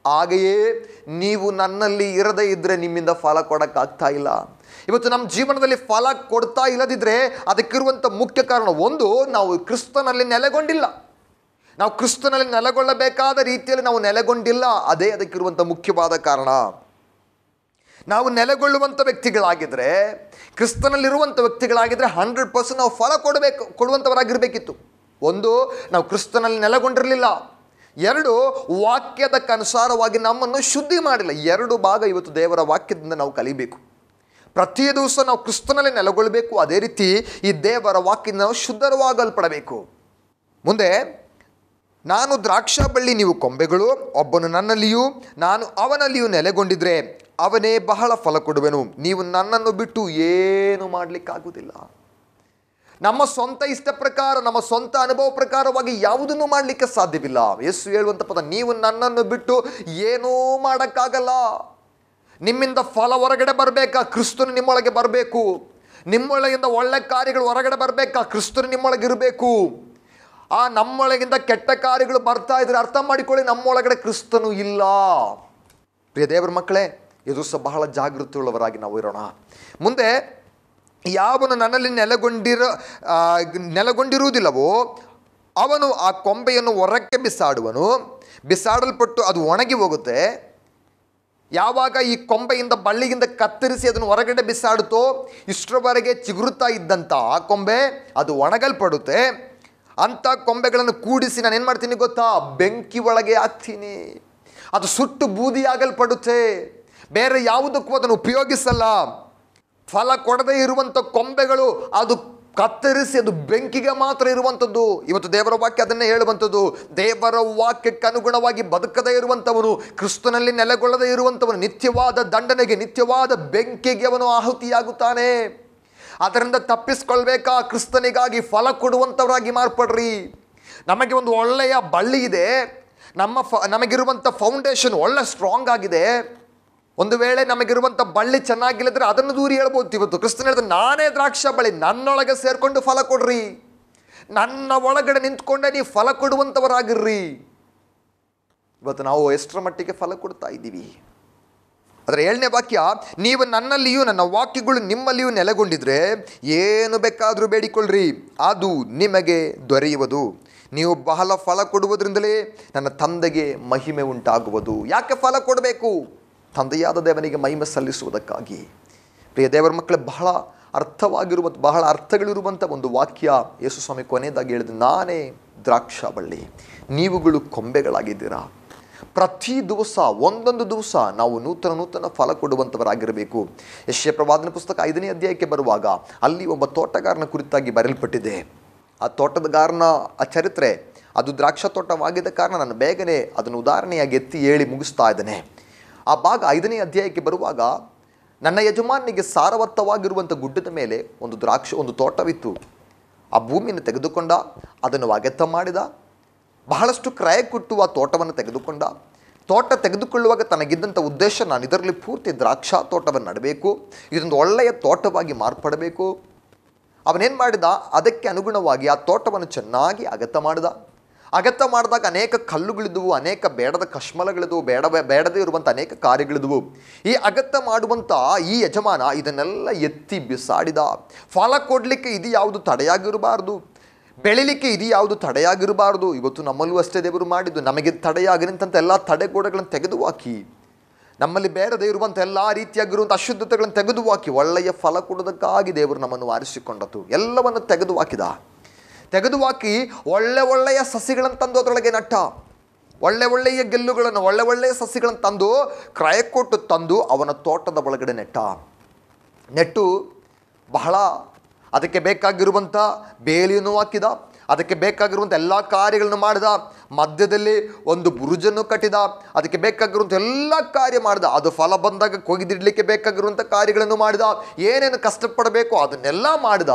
ಹಾಗೆಯೇ ನೀವು ನನ್ನಲ್ಲಿ ಇರದೇ ಇದ್ದರೆ ನಿಮ್ಮಿಂದ ಫಲ ಕೊಡೋಕ್ಕಾಗ್ತಾ ಇಲ್ಲ. ಇವತ್ತು ನಮ್ಮ ಜೀವನದಲ್ಲಿ ಫಲ ಕೊಡ್ತಾ ಇಲ್ಲದಿದ್ದರೆ ಅದಕ್ಕಿರುವಂಥ ಮುಖ್ಯ ಕಾರಣ, ಒಂದು, ನಾವು ಕ್ರಿಸ್ತನಲ್ಲಿ ನೆಲೆಗೊಂಡಿಲ್ಲ. ನಾವು ಕ್ರಿಸ್ತನಲ್ಲಿ ನೆಲೆಗೊಳ್ಳಬೇಕಾದ ರೀತಿಯಲ್ಲಿ ನಾವು ನೆಲೆಗೊಂಡಿಲ್ಲ. ಅದೇ ಅದಕ್ಕಿರುವಂಥ ಮುಖ್ಯವಾದ ಕಾರಣ. ನಾವು ನೆಲೆಗೊಳ್ಳುವಂಥ ವ್ಯಕ್ತಿಗಳಾಗಿದ್ದರೆ, ಕ್ರಿಸ್ತನಲ್ಲಿರುವಂಥ ವ್ಯಕ್ತಿಗಳಾಗಿದ್ದರೆ 100% ನಾವು ಫಲ ಕೊಡುವಂಥವರಾಗಿರಬೇಕಿತ್ತು. ಒಂದು, ನಾವು ಕ್ರಿಸ್ತನಲ್ಲಿ ನೆಲೆಗೊಂಡಿರಲಿಲ್ಲ. 2, ವಾಕ್ಯದಕ್ಕನುಸಾರವಾಗಿ ನಮ್ಮನ್ನು ಶುದ್ಧಿ ಮಾಡಿಲ್ಲ. 2 ಭಾಗ ಇವತ್ತು ದೇವರ ವಾಕ್ಯದಿಂದ ನಾವು ಕಲಿಬೇಕು. ಪ್ರತಿ ದಿವಸ ನಾವು ಕ್ರಿಸ್ತನಲ್ಲಿ ನೆಲೆಗೊಳ್ಳಬೇಕು. ಅದೇ ರೀತಿ ಈ ದೇವರ ವಾಕ್ಯದಿಂದ ನಾವು ಶುದ್ಧವಾಗಲ್ಪಡಬೇಕು. ಮುಂದೆ, ನಾನು ದ್ರಾಕ್ಷ ಬಳ್ಳಿ, ನೀವು ಕೊಂಬೆಗಳು. ಒಬ್ಬನು ನನ್ನಲ್ಲಿಯೂ ನಾನು ಅವನಲ್ಲಿಯೂ ನೆಲೆಗೊಂಡಿದ್ರೆ ಅವನೇ ಬಹಳ ಫಲ ಕೊಡುವೆನು. ನೀವು ನನ್ನನ್ನು ಬಿಟ್ಟು ಏನು ಮಾಡಲಿಕ್ಕಾಗುವುದಿಲ್ಲ. ನಮ್ಮ ಸ್ವಂತ ಇಷ್ಟ ಪ್ರಕಾರ, ನಮ್ಮ ಸ್ವಂತ ಅನುಭವ ಪ್ರಕಾರವಾಗಿ ಯಾವುದನ್ನು ಮಾಡಲಿಕ್ಕೆ ಸಾಧ್ಯವಿಲ್ಲ. ಯೇಸು ಹೇಳುವಂಥ ಪದ, ನೀವು ನನ್ನನ್ನು ಬಿಟ್ಟು ಏನೂ ಮಾಡೋಕ್ಕಾಗಲ್ಲ. ನಿಮ್ಮಿಂದ ಫಲ ಹೊರಗಡೆ ಬರಬೇಕಾ? ಕ್ರಿಸ್ತನು ನಿಮ್ಮೊಳಗೆ ಬರಬೇಕು. ನಿಮ್ಮೊಳಗಿಂದ ಒಳ್ಳೆ ಕಾರ್ಯಗಳು ಹೊರಗಡೆ ಬರಬೇಕಾ? ಕ್ರಿಸ್ತನು ನಿಮ್ಮೊಳಗಿರಬೇಕು. ಆ ನಮ್ಮೊಳಗಿಂದ ಕೆಟ್ಟ ಕಾರ್ಯಗಳು ಬರ್ತಾ ಇದ್ರೆ ಅರ್ಥ ಮಾಡಿಕೊಳ್ಳಿ, ನಮ್ಮೊಳಗಡೆ ಕ್ರಿಸ್ತನು ಇಲ್ಲ. ಪ್ರಿಯ ದೇವರ ಮಕ್ಕಳೇ, ಇದು ಸಹ ಬಹಳ ಜಾಗೃತಿಯುಳ್ಳವರಾಗಿ ನಾವು ಇರೋಣ. ಮುಂದೆ, ಯಾವನು ನನ್ನಲ್ಲಿ ನೆಲೆಗೊಂಡಿರುವುದಿಲ್ಲವೋ ಅವನು ಆ ಕೊಂಬೆಯನ್ನು ಹೊರಕ್ಕೆ ಬಿಸಾಡುವನು. ಬಿಸಾಡಲ್ಪಟ್ಟು ಅದು ಒಣಗಿ ಹೋಗುತ್ತೆ. ಯಾವಾಗ ಈ ಕೊಂಬೆಯಿಂದ ಬಳ್ಳಿಗಿಂದ ಕತ್ತರಿಸಿ ಅದನ್ನು ಹೊರಗಡೆ ಬಿಸಾಡುತ್ತೋ, ಇಷ್ಟರವರೆಗೆ ಚಿಗುರುತ್ತಾ ಇದ್ದಂಥ ಆ ಕೊಂಬೆ ಅದು ಒಣಗಲ್ಪಡುತ್ತೆ. ಅಂಥ ಕೊಂಬೆಗಳನ್ನು ಕೂಡಿಸಿ ನಾನು ಏನು ಮಾಡ್ತೀನಿ ಗೊತ್ತಾ? ಬೆಂಕಿ ಒಳಗೆ ಹಾಕ್ತೀನಿ. ಅದು ಸುಟ್ಟು ಬೂದಿಯಾಗಲ್ಪಡುತ್ತೆ. ಬೇರೆ ಯಾವುದಕ್ಕೂ ಅದನ್ನು ಉಪಯೋಗಿಸಲ್ಲ. ಫಲ ಕೊಡದೇ ಇರುವಂಥ ಕೊಂಬೆಗಳು ಅದು ಕತ್ತರಿಸಿ ಅದು ಬೆಂಕಿಗೆ ಮಾತ್ರ ಇರುವಂಥದ್ದು. ಇವತ್ತು ದೇವರ ವಾಕ್ಯ ಅದನ್ನೇ ಹೇಳುವಂಥದ್ದು. ದೇವರ ವಾಕ್ಯಕ್ಕೆ ಅನುಗುಣವಾಗಿ ಬದುಕದೇ ಇರುವಂಥವನು, ಕ್ರಿಸ್ತನಲ್ಲಿ ನೆಲೆಗೊಳ್ಳದೇ ಇರುವಂಥವನು ನಿತ್ಯವಾದ ದಂಡನೆಗೆ, ನಿತ್ಯವಾದ ಬೆಂಕಿಗೆ ಅವನು ಆಹುತಿಯಾಗುತ್ತಾನೆ. ಅದರಿಂದ ತಪ್ಪಿಸ್ಕೊಳ್ಬೇಕಾ? ಕ್ರಿಸ್ತನಿಗಾಗಿ ಫಲ ಕೊಡುವಂಥವರಾಗಿ ಮಾರ್ಪಡ್ರಿ. ನಮಗೆ ಒಂದು ಒಳ್ಳೆಯ ಬಳ್ಳಿ ಇದೆ, ನಮಗಿರುವಂಥ ಫೌಂಡೇಶನ್ ಒಳ್ಳೆ ಸ್ಟ್ರಾಂಗ್ ಆಗಿದೆ. ಒಂದು ವೇಳೆ ನಮಗಿರುವಂಥ ಬಳ್ಳಿ ಚೆನ್ನಾಗಿಲ್ಲದ್ರೆ ಅದನ್ನು ದೂರಿ ಹೇಳ್ಬೋದು. ಇವತ್ತು ಕ್ರಿಸ್ತನ ಹೇಳಿದ್ರೆ, ನಾನೇ ದ್ರಾಕ್ಷ ಬಳ್ಳಿ, ನನ್ನೊಳಗೆ ಸೇರಿಕೊಂಡು ಫಲ ಕೊಡ್ರಿ, ನನ್ನ ಒಳಗಡೆ ನಿಂತ್ಕೊಂಡೆ ನೀವು ಫಲ ಕೊಡುವಂಥವರಾಗಿರ್ರಿ. ಇವತ್ತು ನಾವು ಎಷ್ಟರ ಮಟ್ಟಿಗೆ ಫಲ ಕೊಡ್ತಾ ಇದ್ದೀವಿ? ಅದರ 7ನೇ ವಾಕ್ಯ, ನೀವು ನನ್ನಲ್ಲಿಯೂ ನನ್ನ ವಾಕ್ಯಗಳು ನಿಮ್ಮಲ್ಲಿಯೂ ನೆಲೆಗೊಂಡಿದ್ರೆ ಏನು ಬೇಕಾದರೂ ಬೇಡಿಕೊಳ್ಳ್ರಿ, ಅದು ನಿಮಗೆ ದೊರೆಯುವುದು. ನೀವು ಬಹಳ ಫಲ ಕೊಡುವುದರಿಂದಲೇ ನನ್ನ ತಂದೆಗೆ ಮಹಿಮೆ ಉಂಟಾಗುವುದು. ಯಾಕೆ ಫಲ ಕೊಡಬೇಕು? ತಂದೆಯಾದ ದೇವನಿಗೆ ಮಹಿಮೆ ಸಲ್ಲಿಸುವುದಕ್ಕಾಗಿ. ಪ್ರಿಯ ದೇವರ ಮಕ್ಕಳೇ, ಬಹಳ ಬಹಳ ಅರ್ಥಗಳಿರುವಂಥ ಒಂದು ವಾಕ್ಯ ಯೇಸು ಸ್ವಾಮಿ ಕೊನೆಯದಾಗಿ ಹೇಳಿದ, ನಾನೇ ದ್ರಾಕ್ಷ ಬಳ್ಳಿ, ನೀವುಗಳು ಕೊಂಬೆಗಳಾಗಿದ್ದೀರಾ. ಪ್ರತಿ ದಿವಸ ಒಂದೊಂದು ದಿವಸ ನಾವು ನೂತನ ಫಲ ಕೊಡುವಂಥವರಾಗಿರಬೇಕು. ಯೆಶಾಯ ಪ್ರವಾದನ ಪುಸ್ತಕ 5ನೇ ಅಧ್ಯಾಯಕ್ಕೆ ಬರುವಾಗ ಅಲ್ಲಿ ಒಬ್ಬ ತೋಟಗಾರನ ಕುರಿತಾಗಿ ಬರೆಯಲ್ಪಟ್ಟಿದೆ. ಆ ತೋಟಗಾರನ ಆ ಚರಿತ್ರೆ, ಅದು ದ್ರಾಕ್ಷ ತೋಟವಾಗಿದ್ದ ಕಾರಣ ನಾನು ಬೇಗನೆ ಅದನ್ನು ಉದಾಹರಣೆಯಾಗಿ ಎತ್ತಿ ಹೇಳಿ ಮುಗಿಸ್ತಾ ಇದ್ದೇನೆ. ಆ ಭಾಗ 5ನೇ ಅಧ್ಯಾಯಕ್ಕೆ ಬರುವಾಗ, ನನ್ನ ಯಜಮಾನಿಗೆ ಸಾರವತ್ತವಾಗಿರುವಂಥ ಗುಡ್ಡದ ಮೇಲೆ ಒಂದು ತೋಟವಿತ್ತು. ಆ ಭೂಮಿಯನ್ನು ತೆಗೆದುಕೊಂಡ, ಅದನ್ನು ಅಗೆತ ಮಾಡಿದ, ಬಹಳಷ್ಟು ಕ್ರಯ ಕೊಟ್ಟು ಆ ತೋಟವನ್ನು ತೆಗೆದುಕೊಂಡ. ತೋಟ ತೆಗೆದುಕೊಳ್ಳುವಾಗ ತನಗಿದ್ದಂಥ ಉದ್ದೇಶ, ನಾನು ಇದರಲ್ಲಿ ಪೂರ್ತಿ ದ್ರಾಕ್ಷಾ ತೋಟವನ್ನು ನಡಬೇಕು, ಇದೊಂದು ಒಳ್ಳೆಯ ತೋಟವಾಗಿ ಮಾರ್ಪಡಬೇಕು. ಅವನೇನು ಮಾಡಿದ? ಅದಕ್ಕೆ ಅನುಗುಣವಾಗಿ ಆ ತೋಟವನ್ನು ಚೆನ್ನಾಗಿ ಅಗೆತ ಮಾಡಿದ. ಅಗತ್ಯ ಮಾಡಿದಾಗ ಅನೇಕ ಕಲ್ಲುಗಳಿದ್ವು, ಅನೇಕ ಬೇಡದ ಕಶ್ಮಲಗಳಿದ್ವು, ಬೇಡದೇ ಇರುವಂಥ ಅನೇಕ ಕಾರ್ಯಗಳಿದ್ವು. ಈ ಅಗತ್ಯ ಮಾಡುವಂಥ ಈ ಯಜಮಾನ ಇದನ್ನೆಲ್ಲ ಎತ್ತಿ ಬಿಸಾಡಿದ. ಫಲ ಕೊಡಲಿಕ್ಕೆ ಇದು ಯಾವುದು ತಡೆಯಾಗಿರಬಾರ್ದು, ಬೆಳಿಲಿಕ್ಕೆ ಇದು ಯಾವುದು ತಡೆಯಾಗಿರಬಾರ್ದು. ಇವತ್ತು ನಮ್ಮಲ್ಲೂ ಅಷ್ಟೇ ದೇವರು ಮಾಡಿದ್ದು. ನಮಗೆ ತಡೆಯಾಗಿ ನಿಂತಂಥ ಎಲ್ಲ ತಡೆಗೋಡೆಗಳನ್ನು ತೆಗೆದುಹಾಕಿ, ನಮ್ಮಲ್ಲಿ ಬೇಡದೇ ಇರುವಂಥ ಎಲ್ಲ ರೀತಿಯಾಗಿರುವಂಥ ಅಶುದ್ಧತೆಗಳನ್ನು ತೆಗೆದುಹಾಕಿ ಒಳ್ಳೆಯ ಫಲ ಕೊಡೋದಕ್ಕಾಗಿ ದೇವರು ನಮ್ಮನ್ನು ಆರಿಸಿಕೊಂಡದ್ದು. ಎಲ್ಲವನ್ನು ತೆಗೆದುಹಾಕಿ ಒಳ್ಳೆಯ ಸಸಿಗಳನ್ನು ತಂದು ಅದರೊಳಗೆ ನಟ್ಟ. ಒಳ್ಳೆಯ ಗೆಲ್ಲುಗಳನ್ನು, ಒಳ್ಳೆಯ ಸಸಿಗಳನ್ನು ತಂದು ಕ್ರಯ ಕೊಟ್ಟು ತಂದು ಅವನ ತೋಟದ ಒಳಗಡೆ ನೆಟ್ಟು ಬಹಳ ಅದಕ್ಕೆ ಬೇಕಾಗಿರುವಂಥ ಬೇಲಿಯನ್ನು ಹಾಕಿದ, ಅದಕ್ಕೆ ಬೇಕಾಗಿರುವಂಥ ಎಲ್ಲ ಕಾರ್ಯಗಳನ್ನು ಮಾಡಿದ. ಮಧ್ಯದಲ್ಲಿ ಒಂದು ಬುರುಜನ್ನು ಕಟ್ಟಿದ, ಅದಕ್ಕೆ ಬೇಕಾಗಿರುವಂಥ ಎಲ್ಲ ಕಾರ್ಯ ಮಾಡಿದ. ಅದು ಫಲ ಬಂದಾಗ ಕೊಯ್ದಿಡಲಿಕ್ಕೆ ಬೇಕಾಗಿರುವಂಥ ಕಾರ್ಯಗಳನ್ನು ಮಾಡಿದ. ಏನೇನು ಕಷ್ಟಪಡಬೇಕು ಅದನ್ನೆಲ್ಲ ಮಾಡಿದ.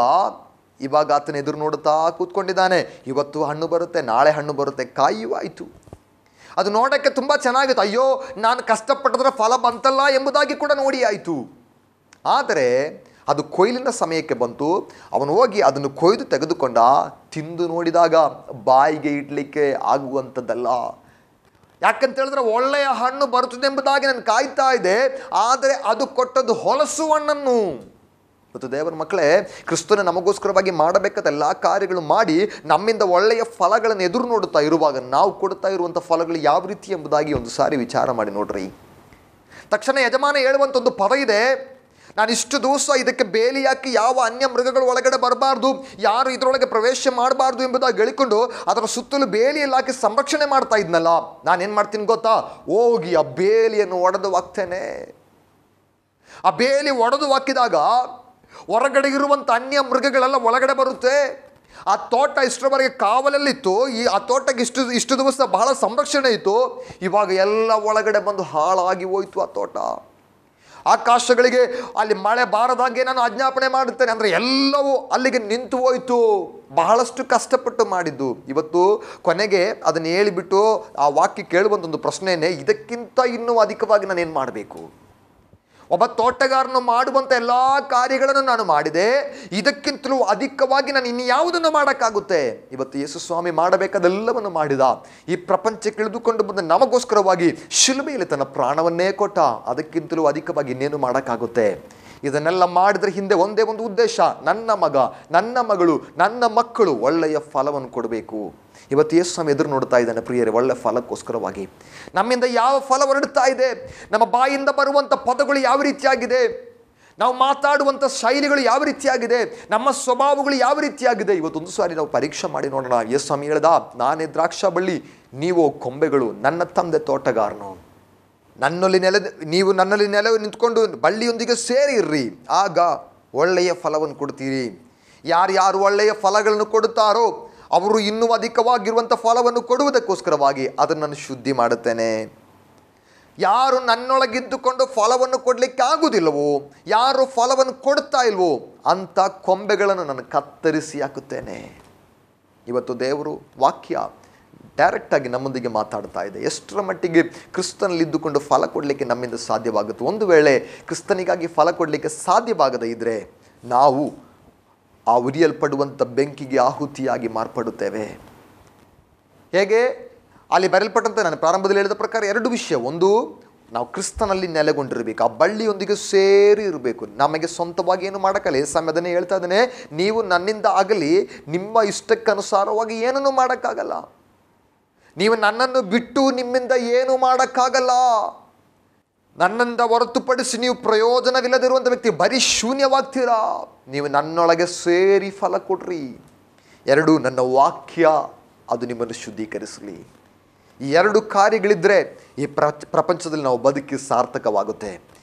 ಇವಾಗ ಆತನ ಎದುರು ನೋಡುತ್ತಾ ಕೂತ್ಕೊಂಡಿದ್ದಾನೆ. ಇವತ್ತು ಹಣ್ಣು ಬರುತ್ತೆ, ನಾಳೆ ಹಣ್ಣು ಬರುತ್ತೆ, ಕಾಯುವಾಯಿತು. ಅದು ನೋಡೋಕ್ಕೆ ತುಂಬ ಚೆನ್ನಾಗಿತ್ತು. ಅಯ್ಯೋ, ನಾನು ಕಷ್ಟಪಟ್ಟಿದ್ರೆ ಫಲ ಬಂತಲ್ಲ ಎಂಬುದಾಗಿ ಕೂಡ ನೋಡಿ ಆಯಿತು. ಆದರೆ ಅದು ಕೊಯ್ಲಿನ ಸಮಯಕ್ಕೆ ಬಂತು. ಅವನು ಹೋಗಿ ಅದನ್ನು ಕೊಯ್ದು ತೆಗೆದುಕೊಂಡ. ತಿಂದು ನೋಡಿದಾಗ ಬಾಯಿಗೆ ಇಡಲಿಕ್ಕೆ ಆಗುವಂಥದ್ದಲ್ಲ. ಯಾಕಂತ ಹೇಳಿದ್ರೆ ಒಳ್ಳೆಯ ಹಣ್ಣು ಬರುತ್ತದೆ ಎಂಬುದಾಗಿ ನಾನು ಕಾಯ್ತಾ ಇದ್ದೆ. ಆದರೆ ಅದು ಕೊಟ್ಟದ್ದು ಹೊಲಸು ಹಣ್ಣನ್ನು. ಮತ್ತು ದೇವರ ಮಕ್ಕಳೇ, ಕ್ರಿಸ್ತನ ನಮಗೋಸ್ಕರವಾಗಿ ಮಾಡಬೇಕಾದ ಎಲ್ಲ ಕಾರ್ಯಗಳು ಮಾಡಿ ನಮ್ಮಿಂದ ಒಳ್ಳೆಯ ಫಲಗಳನ್ನು ಎದುರು ನೋಡುತ್ತಾ ಇರುವಾಗ ನಾವು ಕೊಡ್ತಾ ಇರುವಂಥ ಫಲಗಳು ಯಾವ ರೀತಿ ಎಂಬುದಾಗಿ ಒಂದು ಸಾರಿ ವಿಚಾರ ಮಾಡಿ ನೋಡ್ರಿ. ತಕ್ಷಣ ಯಜಮಾನ ಹೇಳುವಂಥ ಒಂದು ಪದ ಇದೆ, ನಾನು ಇಷ್ಟು ದಿವಸ ಇದಕ್ಕೆ ಬೇಲಿ ಹಾಕಿ ಯಾವ ಅನ್ಯ ಮೃಗಗಳು ಒಳಗಡೆ ಬರಬಾರ್ದು, ಯಾರು ಇದರೊಳಗೆ ಪ್ರವೇಶ ಮಾಡಬಾರ್ದು ಎಂಬುದಾಗಿ ಹೇಳಿಕೊಂಡು ಅದರ ಸುತ್ತಲೂ ಬೇಲಿಯಲ್ಲಿ ಹಾಕಿ ಸಂರಕ್ಷಣೆ ಮಾಡ್ತಾ ಇದ್ನಲ್ಲ, ನಾನೇನು ಮಾಡ್ತೀನಿ ಗೊತ್ತಾ, ಹೋಗಿ ಆ ಬೇಲಿಯನ್ನು ಒಡೆದು ಹಾಕ್ತೇನೆ. ಆ ಬೇಲಿ ಒಡೆದು ಹಾಕಿದಾಗ ಹೊರಗಡೆ ಇರುವಂಥ ಅನ್ಯ ಮೃಗಗಳೆಲ್ಲ ಒಳಗಡೆ ಬರುತ್ತೆ. ಆ ತೋಟ ಇಷ್ಟರವರೆಗೆ ಕಾವಲಲ್ಲಿತ್ತು, ಆ ತೋಟಕ್ಕೆ ಇಷ್ಟು ದಿವಸ ಬಹಳ ಸಂರಕ್ಷಣೆ ಇತ್ತು, ಇವಾಗ ಎಲ್ಲ ಒಳಗಡೆ ಬಂದು ಹಾಳಾಗಿ ಹೋಯಿತು ಆ ತೋಟ. ಆಕಾಶಗಳಿಗೆ ಅಲ್ಲಿ ಮಳೆ ಬಾರದಾಗೆ ನಾನು ಆಜ್ಞಾಪನೆ ಮಾಡುತ್ತೇನೆ ಅಂದರೆ ಎಲ್ಲವೂ ಅಲ್ಲಿಗೆ ನಿಂತು ಹೋಯಿತು. ಬಹಳಷ್ಟು ಕಷ್ಟಪಟ್ಟು ಮಾಡಿದ್ದು. ಇವತ್ತು ಕೊನೆಗೆ ಅದನ್ನು ಹೇಳಿಬಿಟ್ಟು ಆ ವಾಕ್ಯ ಕೇಳುವಂಥ ಒಂದು ಪ್ರಶ್ನೆಯೇ, ಇದಕ್ಕಿಂತ ಇನ್ನೂ ಅಧಿಕವಾಗಿ ನಾನೇನು ಮಾಡಬೇಕು? ಒಬ್ಬ ತೋಟಗಾರನು ಮಾಡುವಂಥ ಎಲ್ಲ ಕಾರ್ಯಗಳನ್ನು ನಾನು ಮಾಡಿದೆ, ಇದಕ್ಕಿಂತಲೂ ಅಧಿಕವಾಗಿ ನಾನು ಇನ್ಯಾವುದನ್ನು ಮಾಡೋಕ್ಕಾಗುತ್ತೆ? ಇವತ್ತು ಯೇಸು ಸ್ವಾಮಿ ಮಾಡಬೇಕಾದೆಲ್ಲವನ್ನು ಮಾಡಿದ. ಈ ಪ್ರಪಂಚಕ್ಕೆ ಇಳಿದುಕೊಂಡು ಬಂದ ನಮಗೋಸ್ಕರವಾಗಿ ಶಿಲುಬೆಯಲ್ಲಿ ತನ್ನ ಪ್ರಾಣವನ್ನೇ ಕೊಟ್ಟ. ಅದಕ್ಕಿಂತಲೂ ಅಧಿಕವಾಗಿ ಇನ್ನೇನು ಮಾಡೋಕ್ಕಾಗುತ್ತೆ? ಇದನ್ನೆಲ್ಲ ಮಾಡಿದ್ರೆ ಹಿಂದೆ ಒಂದೇ ಒಂದು ಉದ್ದೇಶ, ನನ್ನ ಮಗ, ನನ್ನ ಮಗಳು, ನನ್ನ ಮಕ್ಕಳು ಒಳ್ಳೆಯ ಫಲವನ್ನು ಕೊಡಬೇಕು. ಇವತ್ತು ಯೇಸು ಸ್ವಾಮಿ ಎದುರು ನೋಡ್ತಾ ಇದ್ದಾನೆ ಪ್ರಿಯರೇ, ಒಳ್ಳೆ ಫಲಕ್ಕೋಸ್ಕರವಾಗಿ. ನಮ್ಮಿಂದ ಯಾವ ಫಲ ಹೊರಡ್ತಾ ಇದೆ, ನಮ್ಮ ಬಾಯಿಂದ ಬರುವಂಥ ಪದಗಳು ಯಾವ ರೀತಿಯಾಗಿದೆ, ನಾವು ಮಾತಾಡುವಂಥ ಶೈಲಿಗಳು ಯಾವ ರೀತಿಯಾಗಿದೆ, ನಮ್ಮ ಸ್ವಭಾವಗಳು ಯಾವ ರೀತಿಯಾಗಿದೆ, ಇವತ್ತೊಂದು ಸಾರಿ ನಾವು ಪರೀಕ್ಷೆ ಮಾಡಿ ನೋಡೋಣ. ಯೇಸು ಸ್ವಾಮಿ ಹೇಳ್ದ, ನಾನೇ ದ್ರಾಕ್ಷ ಬಳ್ಳಿ, ನೀವು ಕೊಂಬೆಗಳು, ನನ್ನ ತಂದೆ ತೋಟಗಾರನು. ನೀವು ನನ್ನಲ್ಲಿ ನೆಲೆ ನಿಂತ್ಕೊಂಡು ಬಳ್ಳಿಯೊಂದಿಗೆ ಸೇರಿ ಇರ್ರಿ, ಆಗ ಒಳ್ಳೆಯ ಫಲವನ್ನು ಕೊಡ್ತೀರಿ. ಯಾರ್ಯಾರು ಒಳ್ಳೆಯ ಫಲಗಳನ್ನು ಕೊಡುತ್ತಾರೋ ಅವರು ಇನ್ನೂ ಅಧಿಕವಾಗಿರುವಂಥ ಫಲವನ್ನು ಕೊಡುವುದಕ್ಕೋಸ್ಕರವಾಗಿ ಅದನ್ನು ನಾನು ಶುದ್ಧಿ ಮಾಡುತ್ತೇನೆ. ಯಾರು ನನ್ನೊಳಗಿದ್ದುಕೊಂಡು ಫಲವನ್ನು ಕೊಡಲಿಕ್ಕೆ ಆಗುವುದಿಲ್ಲವೋ, ಯಾರು ಫಲವನ್ನು ಕೊಡ್ತಾ ಇಲ್ವೋ ಅಂಥ ಕೊಂಬೆಗಳನ್ನು ನಾನು ಕತ್ತರಿಸಿ ಹಾಕುತ್ತೇನೆ. ಇವತ್ತು ದೇವರು ವಾಕ್ಯ ಡೈರೆಕ್ಟಾಗಿ ನಮ್ಮೊಂದಿಗೆ ಮಾತಾಡ್ತಾ ಇದೆ. ಎಷ್ಟರ ಮಟ್ಟಿಗೆ ಕ್ರಿಸ್ತನಲ್ಲಿದ್ದುಕೊಂಡು ಫಲ ಕೊಡಲಿಕ್ಕೆ ನಮ್ಮಿಂದ ಸಾಧ್ಯವಾಗುತ್ತೆ. ಒಂದು ವೇಳೆ ಕ್ರಿಸ್ತನಿಗಾಗಿ ಫಲ ಕೊಡಲಿಕ್ಕೆ ಸಾಧ್ಯವಾಗದೇ ಇದ್ದರೆ ನಾವು ಆ ಉರಿಯಲ್ಪಡುವಂಥ ಬೆಂಕಿಗೆ ಆಹುತಿಯಾಗಿ ಮಾರ್ಪಡುತ್ತೇವೆ. ಹೇಗೆ ಅಲ್ಲಿ ಬರೆಯಲ್ಪಟ್ಟಂತೆ ನಾನು ಪ್ರಾರಂಭದಲ್ಲಿ ಹೇಳಿದ ಪ್ರಕಾರ ಎರಡು ವಿಷಯ. ಒಂದು, ನಾವು ಕ್ರಿಸ್ತನಲ್ಲಿ ನೆಲೆಗೊಂಡಿರಬೇಕು, ಆ ಬಳ್ಳಿಯೊಂದಿಗೆ ಸೇರಿ ಇರಬೇಕು. ನಮಗೆ ಸ್ವಂತವಾಗಿ ಏನು ಮಾಡೋಕ್ಕಲ್ಲ. ಈ ಸಮಯದನ್ನೇ ಹೇಳ್ತಾ ಇದ್ದೇನೆ, ನೀವು ನನ್ನಿಂದ ಆಗಲಿ ನಿಮ್ಮ ಇಷ್ಟಕ್ಕನುಸಾರವಾಗಿ ಏನನ್ನೂ ಮಾಡೋಕ್ಕಾಗಲ್ಲ. ನೀವು ನನ್ನನ್ನು ಬಿಟ್ಟು ನಿಮ್ಮಿಂದ ಏನೂ ಮಾಡೋಕ್ಕಾಗಲ್ಲ. ನನ್ನಿಂದ ಹೊರತುಪಡಿಸಿ ನೀವು ಪ್ರಯೋಜನವಿಲ್ಲದಿರುವಂಥ ವ್ಯಕ್ತಿ, ಬರೀ ಶೂನ್ಯವಾಗ್ತೀರಾ. ನೀವು ನನ್ನೊಳಗೆ ಸೇರಿ ಫಲ ಕೊಡ್ರಿ. ಎರಡು, ನನ್ನ ವಾಕ್ಯ ಅದು ನಿಮ್ಮನ್ನು ಶುದ್ಧೀಕರಿಸಲಿ. ಈ ಎರಡು ಕಾರ್ಯಗಳಿದ್ದರೆ ಈ ಪ್ರಪಂಚದಲ್ಲಿ ನಾವು ಬದುಕಿ ಸಾರ್ಥಕವಾಗುತ್ತೆ.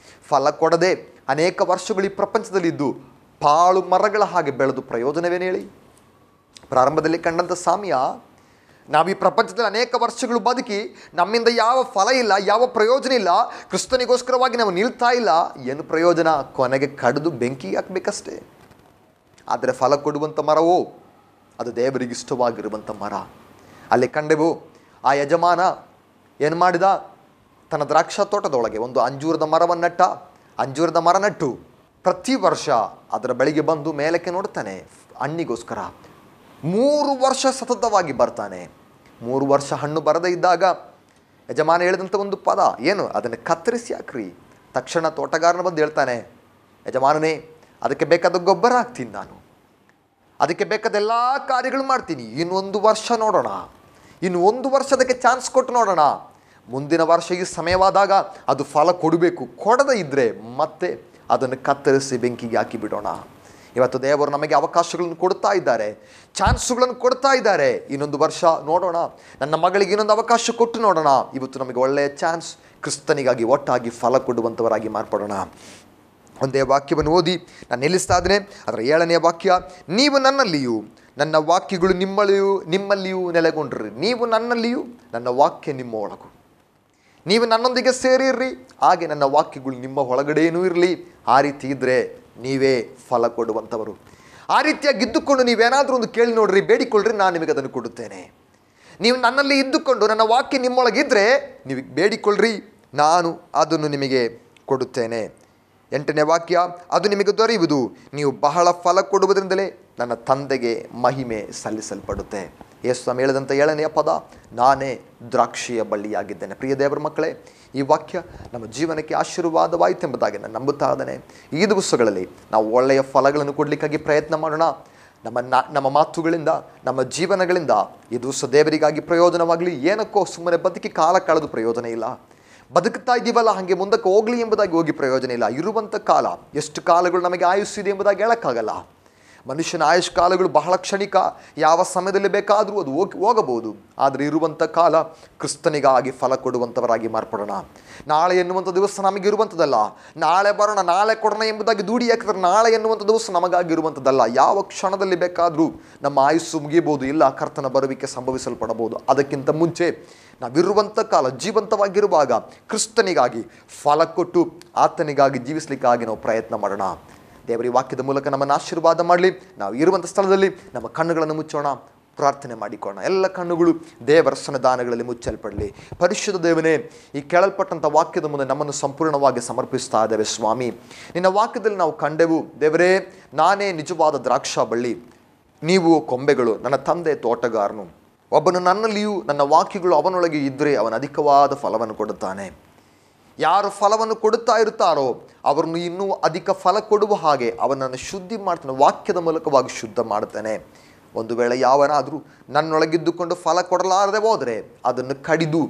ಫಲ ಕೊಡದೆ ಅನೇಕ ವರ್ಷಗಳು ಈ ಪ್ರಪಂಚದಲ್ಲಿದ್ದು ಪಾಳು ಮರಗಳ ಹಾಗೆ ಬೆಳೆದು ಪ್ರಯೋಜನವೇನು ಹೇಳಿ? ಪ್ರಾರಂಭದಲ್ಲಿ ಕಂಡಂಥ ಸಾಮ್ಯ, ನಾವು ಈ ಪ್ರಪಂಚದಲ್ಲಿ ಅನೇಕ ವರ್ಷಗಳು ಬದುಕಿ ನಮ್ಮಿಂದ ಯಾವ ಫಲ ಇಲ್ಲ, ಯಾವ ಪ್ರಯೋಜನ ಇಲ್ಲ, ಕ್ರಿಸ್ತನಿಗೋಸ್ಕರವಾಗಿ ನಾವು ನಿಲ್ತಾ ಇಲ್ಲ, ಏನು ಪ್ರಯೋಜನ? ಕೊನೆಗೆ ಕಡಿದು ಬೆಂಕಿ ಹಾಕಬೇಕಷ್ಟೇ. ಆದರೆ ಫಲ ಕೊಡುವಂಥ ಮರವೋ ಅದು ದೇವರಿಗೆ ಇಷ್ಟವಾಗಿರುವಂಥ ಮರ. ಅಲ್ಲಿ ಕಂಡೆವು, ಆ ಯಜಮಾನ ಏನು ಮಾಡಿದ, ತನ್ನ ದ್ರಾಕ್ಷಾ ತೋಟದೊಳಗೆ ಒಂದು ಅಂಜೂರದ ಮರವನ್ನು ನಟ್ಟ. ಅಂಜೂರದ ಮರ ನಟ್ಟು ಪ್ರತಿ ವರ್ಷ ಅದರ ಬಳಿಗೆ ಬಂದು ಮೇಲಕ್ಕೆ ನೋಡ್ತಾನೆ ಹಣ್ಣಿಗೋಸ್ಕರ. 3 ವರ್ಷ ಸತತವಾಗಿ ಬರ್ತಾನೆ. 3 ವರ್ಷ ಹಣ್ಣು ಬರದೇ ಇದ್ದಾಗ ಯಜಮಾನ ಹೇಳಿದಂಥ ಒಂದು ಪದ ಏನು, ಅದನ್ನು ಕತ್ತರಿಸಿ ಹಾಕ್ರಿ. ತಕ್ಷಣ ತೋಟಗಾರನ ಬಂದು ಹೇಳ್ತಾನೆ, ಯಜಮಾನನೇ ಅದಕ್ಕೆ ಬೇಕಾದ ಗೊಬ್ಬರ ಹಾಕ್ತೀನಿ, ನಾನು ಅದಕ್ಕೆ ಬೇಕಾದ ಎಲ್ಲ ಕಾರ್ಯಗಳು ಮಾಡ್ತೀನಿ, ಇನ್ನೊಂದು ವರ್ಷ ನೋಡೋಣ, ಇನ್ನು 1 ವರ್ಷದಕ್ಕೆ ಚಾನ್ಸ್ ಕೊಟ್ಟು ನೋಡೋಣ, ಮುಂದಿನ ವರ್ಷ ಈ ಸಮಯವಾದಾಗ ಅದು ಫಲ ಕೊಡಬೇಕು, ಕೊಡದೇ ಇದ್ದರೆ ಮತ್ತೆ ಅದನ್ನು ಕತ್ತರಿಸಿ ಬೆಂಕಿಗೆ ಹಾಕಿ ಬಿಡೋಣ. ಇವತ್ತು ದೇವರು ನಮಗೆ ಅವಕಾಶಗಳನ್ನು ಕೊಡ್ತಾ ಇದ್ದಾರೆ, ಚಾನ್ಸುಗಳನ್ನು ಕೊಡ್ತಾ ಇದ್ದಾರೆ. ಇನ್ನೊಂದು ವರ್ಷ ನೋಡೋಣ, ನನ್ನ ಮಗಳಿಗೆ ಇನ್ನೊಂದು ಅವಕಾಶ ಕೊಟ್ಟು ನೋಡೋಣ. ಇವತ್ತು ನಮಗೆ ಒಳ್ಳೆಯ ಚಾನ್ಸ್, ಕ್ರಿಸ್ತನಿಗಾಗಿ ಒಟ್ಟಾಗಿ ಫಲ ಕೊಡುವಂಥವರಾಗಿ ಮಾರ್ಪಡೋಣ. ಒಂದೇ ವಾಕ್ಯವನ್ನು ಓದಿ ನಾನು ನಿಲ್ಲಿಸ್ತಾ ಇದ್ದೇನೆ. ಅದರ 7ನೇ ವಾಕ್ಯ, ನೀವು ನನ್ನಲ್ಲಿಯೂ ನನ್ನ ವಾಕ್ಯಗಳು ನಿಮ್ಮಲ್ಲಿಯೂ ನೆಲೆಗೊಂಡ್ರಿ. ನೀವು ನನ್ನಲ್ಲಿಯೂ ನನ್ನ ವಾಕ್ಯ ನಿಮ್ಮ ಒಳಗೂ. ನೀವು ನನ್ನೊಂದಿಗೆ ಸೇರಿರ್ರಿ, ಹಾಗೆ ನನ್ನ ವಾಕ್ಯಗಳು ನಿಮ್ಮ ಒಳಗಡೆಯೂ ಇರಲಿ. ಆ ರೀತಿ ಇದ್ದರೆ ನೀವೇ ಫಲ ಕೊಡುವಂಥವರು. ಆ ರೀತಿಯಾಗಿ ಇದ್ದುಕೊಂಡು ನೀವೇನಾದರೂ ಒಂದು ಕೇಳಿ ನೋಡ್ರಿ, ಬೇಡಿಕೊಳ್ಳ್ರಿ, ನಾನು ನಿಮಗೆ ಅದನ್ನು ಕೊಡುತ್ತೇನೆ. ನೀವು ನನ್ನಲ್ಲಿ ಇದ್ದುಕೊಂಡು ನನ್ನ ವಾಕ್ಯ ನಿಮ್ಮೊಳಗಿದ್ದರೆ ನೀವು ಬೇಡಿಕೊಳ್ಳ್ರಿ, ನಾನು ಅದನ್ನು ನಿಮಗೆ ಕೊಡುತ್ತೇನೆ. 8ನೇ ವಾಕ್ಯ, ಅದು ನಿಮಗೆ ದೊರೆಯುವುದು, ನೀವು ಬಹಳ ಫಲ ಕೊಡುವುದರಿಂದಲೇ ನನ್ನ ತಂದೆಗೆ ಮಹಿಮೆ ಸಲ್ಲಿಸಲ್ಪಡುತ್ತೆ. ಯೇಸು ಸ್ವಾಮಿ ಹೇಳಿದಂಥ 7ನೆಯ ಪದ, ನಾನೇ ದ್ರಾಕ್ಷಿಯ ಬಳ್ಳಿಯಾಗಿದ್ದೇನೆ. ಪ್ರಿಯ ದೇವರ ಮಕ್ಕಳೇ, ಈ ವಾಕ್ಯ ನಮ್ಮ ಜೀವನಕ್ಕೆ ಆಶೀರ್ವಾದವಾಯಿತೆಂಬುದಾಗಿ ನಾನು ನಂಬುತ್ತಾ ಇದ್ದೇನೆ. ಈ ದಿವಸಗಳಲ್ಲಿ ನಾವು ಒಳ್ಳೆಯ ಫಲಗಳನ್ನು ಕೊಡಲಿಕ್ಕಾಗಿ ಪ್ರಯತ್ನ ಮಾಡೋಣ. ನಮ್ಮ ಮಾತುಗಳಿಂದ, ನಮ್ಮ ಜೀವನಗಳಿಂದ ಈ ದಿವಸ ದೇವರಿಗಾಗಿ ಪ್ರಯೋಜನವಾಗಲಿ. ಏನಕ್ಕೋ ಸುಮ್ಮನೆ ಬದುಕಿ ಕಾಲ ಕಳೆದು ಪ್ರಯೋಜನ ಇಲ್ಲ. ಬದುಕ್ತಾ ಇದ್ದೀವಲ್ಲ, ಹಾಗೆ ಮುಂದಕ್ಕೆ ಹೋಗಲಿ ಎಂಬುದಾಗಿ ಹೋಗಿ ಪ್ರಯೋಜನ ಇಲ್ಲ. ಇರುವಂಥ ಕಾಲ, ಎಷ್ಟು ಕಾಲಗಳು ನಮಗೆ ಆಯುಸ್ಸಿದೆ ಎಂಬುದಾಗಿ ಹೇಳೋಕ್ಕಾಗಲ್ಲ. ಮನುಷ್ಯನ ಆಯುಷ್ ಕಾಲಗಳು ಬಹಳ ಕ್ಷಣಿಕ, ಯಾವ ಸಮಯದಲ್ಲಿ ಬೇಕಾದರೂ ಅದು ಹೋಗಬಹುದು. ಆದರೆ ಇರುವಂಥ ಕಾಲ ಕ್ರಿಸ್ತನಿಗಾಗಿ ಫಲ ಕೊಡುವಂಥವರಾಗಿ ಮಾರ್ಪಡೋಣ. ನಾಳೆ ಎನ್ನುವಂಥ ದಿವಸ ನಮಗಿರುವಂಥದ್ದಲ್ಲ. ನಾಳೆ ಬರೋಣ, ನಾಳೆ ಕೊಡೋಣ ಎಂಬುದಾಗಿ ದೂಡಿ ಹಾಕಿದ್ರೆ ನಾಳೆ ಎನ್ನುವಂಥ ದಿವಸ ನಮಗಾಗಿರುವಂಥದ್ದಲ್ಲ. ಯಾವ ಕ್ಷಣದಲ್ಲಿ ಬೇಕಾದರೂ ನಮ್ಮ ಆಯುಸ್ಸು ಮುಗಿಯಬಹುದು, ಇಲ್ಲ ಕರ್ತನ ಬರುವಿಕೆ ಸಂಭವಿಸಲ್ಪಡಬಹುದು. ಅದಕ್ಕಿಂತ ಮುಂಚೆ ನಾವಿರುವಂಥ ಕಾಲ ಜೀವಂತವಾಗಿರುವಾಗ ಕ್ರಿಸ್ತನಿಗಾಗಿ ಫಲ ಕೊಟ್ಟು ಆತನಿಗಾಗಿ ಜೀವಿಸಲಿಕ್ಕಾಗಿ ನಾವು ಪ್ರಯತ್ನ ಮಾಡೋಣ. ದೇವರ ವಾಕ್ಯದ ಮೂಲಕ ನಮ್ಮನ್ನು ಆಶೀರ್ವಾದ ಮಾಡಲಿ. ನಾವು ಇರುವಂಥ ಸ್ಥಳದಲ್ಲಿ ನಮ್ಮ ಕಣ್ಣುಗಳನ್ನು ಮುಚ್ಚೋಣ, ಪ್ರಾರ್ಥನೆ ಮಾಡಿಕೊಳ್ಳೋಣ. ಎಲ್ಲ ಕಣ್ಣುಗಳು ದೇವರ ಸನ್ನಿಧಾನಗಳಲ್ಲಿ ಮುಚ್ಚಲ್ಪಡಲಿ. ಪರಿಶುದ್ಧ ದೇವನೇ, ಈ ಕೇಳಲ್ಪಟ್ಟಂಥ ವಾಕ್ಯದ ಮುಂದೆ ನಮ್ಮನ್ನು ಸಂಪೂರ್ಣವಾಗಿ ಸಮರ್ಪಿಸ್ತಾ ಇದ್ದೇವೆ ಸ್ವಾಮಿ. ನಿನ್ನ ವಾಕ್ಯದಲ್ಲಿ ನಾವು ಕಂಡೆವು ದೇವರೇ, ನಾನೇ ನಿಜವಾದ ದ್ರಾಕ್ಷಾ ಬಳ್ಳಿ, ನೀವು ಕೊಂಬೆಗಳು, ನನ್ನ ತಂದೆ ತೋಟಗಾರನು. ಒಬ್ಬನು ನನ್ನಲ್ಲಿಯೂ ನನ್ನ ವಾಕ್ಯಗಳು ಅವನೊಳಗೆ ಇದ್ದರೆ ಅವನು ಅಧಿಕವಾದ ಫಲವನ್ನು ಕೊಡುತ್ತಾನೆ. ಯಾರು ಫಲವನ್ನು ಕೊಡುತ್ತಾ ಇರುತ್ತಾರೋ ಅವರನ್ನು ಇನ್ನೂ ಅಧಿಕ ಫಲ ಕೊಡುವ ಹಾಗೆ ಅವನನ್ನು ಶುದ್ಧಿ ಮಾಡ್ತಾನೆ, ವಾಕ್ಯದ ಮೂಲಕವಾಗಿ ಶುದ್ಧ ಮಾಡ್ತಾನೆ. ಒಂದು ವೇಳೆ ಯಾವನಾದರೂ ನನ್ನೊಳಗಿದ್ದುಕೊಂಡು ಫಲ ಕೊಡಲಾರದೆ ಹೋದರೆ ಅದನ್ನು ಕಡಿದು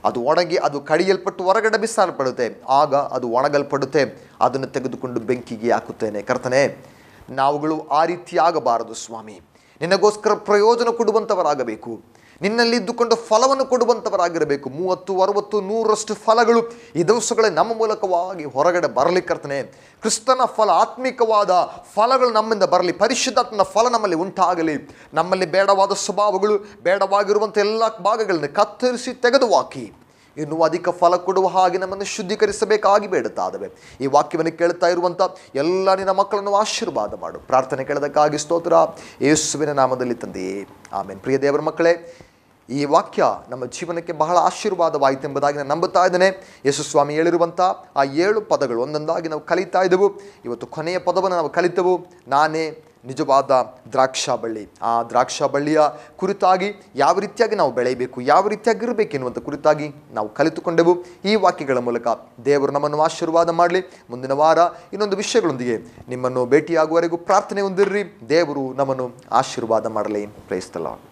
ಅದು ಒಣಗಿ ಅದು ಕಡಿಯಲ್ಪಟ್ಟು ಹೊರಗಡೆ ಬಿಸಾಡಲ್ಪಡುತ್ತೆ. ಆಗ ಅದು ಒಣಗಲ್ಪಡುತ್ತೆ. ಅದನ್ನು ತೆಗೆದುಕೊಂಡು ಬೆಂಕಿಗೆ ಹಾಕುತ್ತೇನೆ. ಕರ್ತನೇ, ನಾವುಗಳು ಆ ರೀತಿ ಆಗಬಾರದು ಸ್ವಾಮಿ. ನಿನಗೋಸ್ಕರ ಪ್ರಯೋಜನ ಕೊಡುವಂಥವರಾಗಬೇಕು. ನಿನ್ನಲ್ಲಿದ್ದುಕೊಂಡು ಫಲವನ್ನು ಕೊಡುವಂಥವರಾಗಿರಬೇಕು. 30, 60, 100ರಷ್ಟು ಫಲಗಳು ಈ ದಿವಸಗಳೇ ನಮ್ಮ ಮೂಲಕವಾಗಿ ಹೊರಗಡೆ ಬರಲಿ ಕರ್ತನೆ. ಕ್ರಿಸ್ತನ ಫಲ, ಆತ್ಮಿಕವಾದ ಫಲಗಳು ನಮ್ಮಿಂದ ಬರಲಿ. ಪರಿಶುದ್ಧಾತ್ಮನ ಫಲ ನಮ್ಮಲ್ಲಿ ಉಂಟಾಗಲಿ. ನಮ್ಮಲ್ಲಿ ಬೇಡವಾದ ಸ್ವಭಾವಗಳು, ಬೇಡವಾಗಿರುವಂಥ ಎಲ್ಲ ಭಾಗಗಳನ್ನು ಕತ್ತರಿಸಿ ತೆಗೆದುಹಾಕಿ ಇನ್ನೂ ಅಧಿಕ ಫಲ ಕೊಡುವ ಹಾಗೆ ನಮ್ಮನ್ನು ಶುದ್ಧೀಕರಿಸಬೇಕಾಗಿ ಬೇಡುತ್ತಾ ಇದ್ದೇವೆ. ಈ ವಾಕ್ಯವನ್ನು ಕೇಳ್ತಾ ಇರುವಂಥ ಎಲ್ಲ ನಿನ್ನ ಮಕ್ಕಳನ್ನು ಆಶೀರ್ವಾದ ಮಾಡು. ಪ್ರಾರ್ಥನೆ ಕೇಳೋದಕ್ಕಾಗಿ ಸ್ತೋತ್ರ, ಯೇಸುವಿನ ನಾಮದಲ್ಲಿ ತಂದೆಯೇ, ಆಮೇನ್. ಪ್ರಿಯ ದೇವರ ಮಕ್ಕಳೇ, ಈ ವಾಕ್ಯ ನಮ್ಮ ಜೀವನಕ್ಕೆ ಬಹಳ ಆಶೀರ್ವಾದವಾಯಿತೆಂಬುದಾಗಿ ನಾನು ನಂಬುತ್ತಾ ಇದ್ದೇನೆ. ಯೇಸು ಸ್ವಾಮಿ ಹೇಳಿರುವಂಥ ಆ 7 ಪದಗಳು ಒಂದೊಂದಾಗಿ ನಾವು ಕಲಿತಾ ಇದ್ದೆವು. ಇವತ್ತು ಕೊನೆಯ ಪದವನ್ನು ನಾವು ಕಲಿತೆವು, ನಾನೇ ನಿಜವಾದ ದ್ರಾಕ್ಷಾ ಬಳ್ಳಿ. ಆ ದ್ರಾಕ್ಷಾ ಬಳ್ಳಿಯ ಕುರಿತಾಗಿ ಯಾವ ರೀತಿಯಾಗಿ ನಾವು ಬೆಳೆಯಬೇಕು, ಯಾವ ರೀತಿಯಾಗಿರಬೇಕು ಎನ್ನುವಂಥ ಕುರಿತಾಗಿ ನಾವು ಕಲಿತುಕೊಂಡೆವು. ಈ ವಾಕ್ಯಗಳ ಮೂಲಕ ದೇವರು ನಮ್ಮನ್ನು ಆಶೀರ್ವಾದ ಮಾಡಲಿ. ಮುಂದಿನ ವಾರ ಇನ್ನೊಂದು ವಿಷಯಗಳೊಂದಿಗೆ ನಿಮ್ಮನ್ನು ಭೇಟಿಯಾಗುವವರೆಗೂ ಪ್ರಾರ್ಥನೆ ಹೊಂದಿರ್ರಿ. ದೇವರು ನಮ್ಮನ್ನು ಆಶೀರ್ವಾದ ಮಾಡಲಿ. Praise the lord.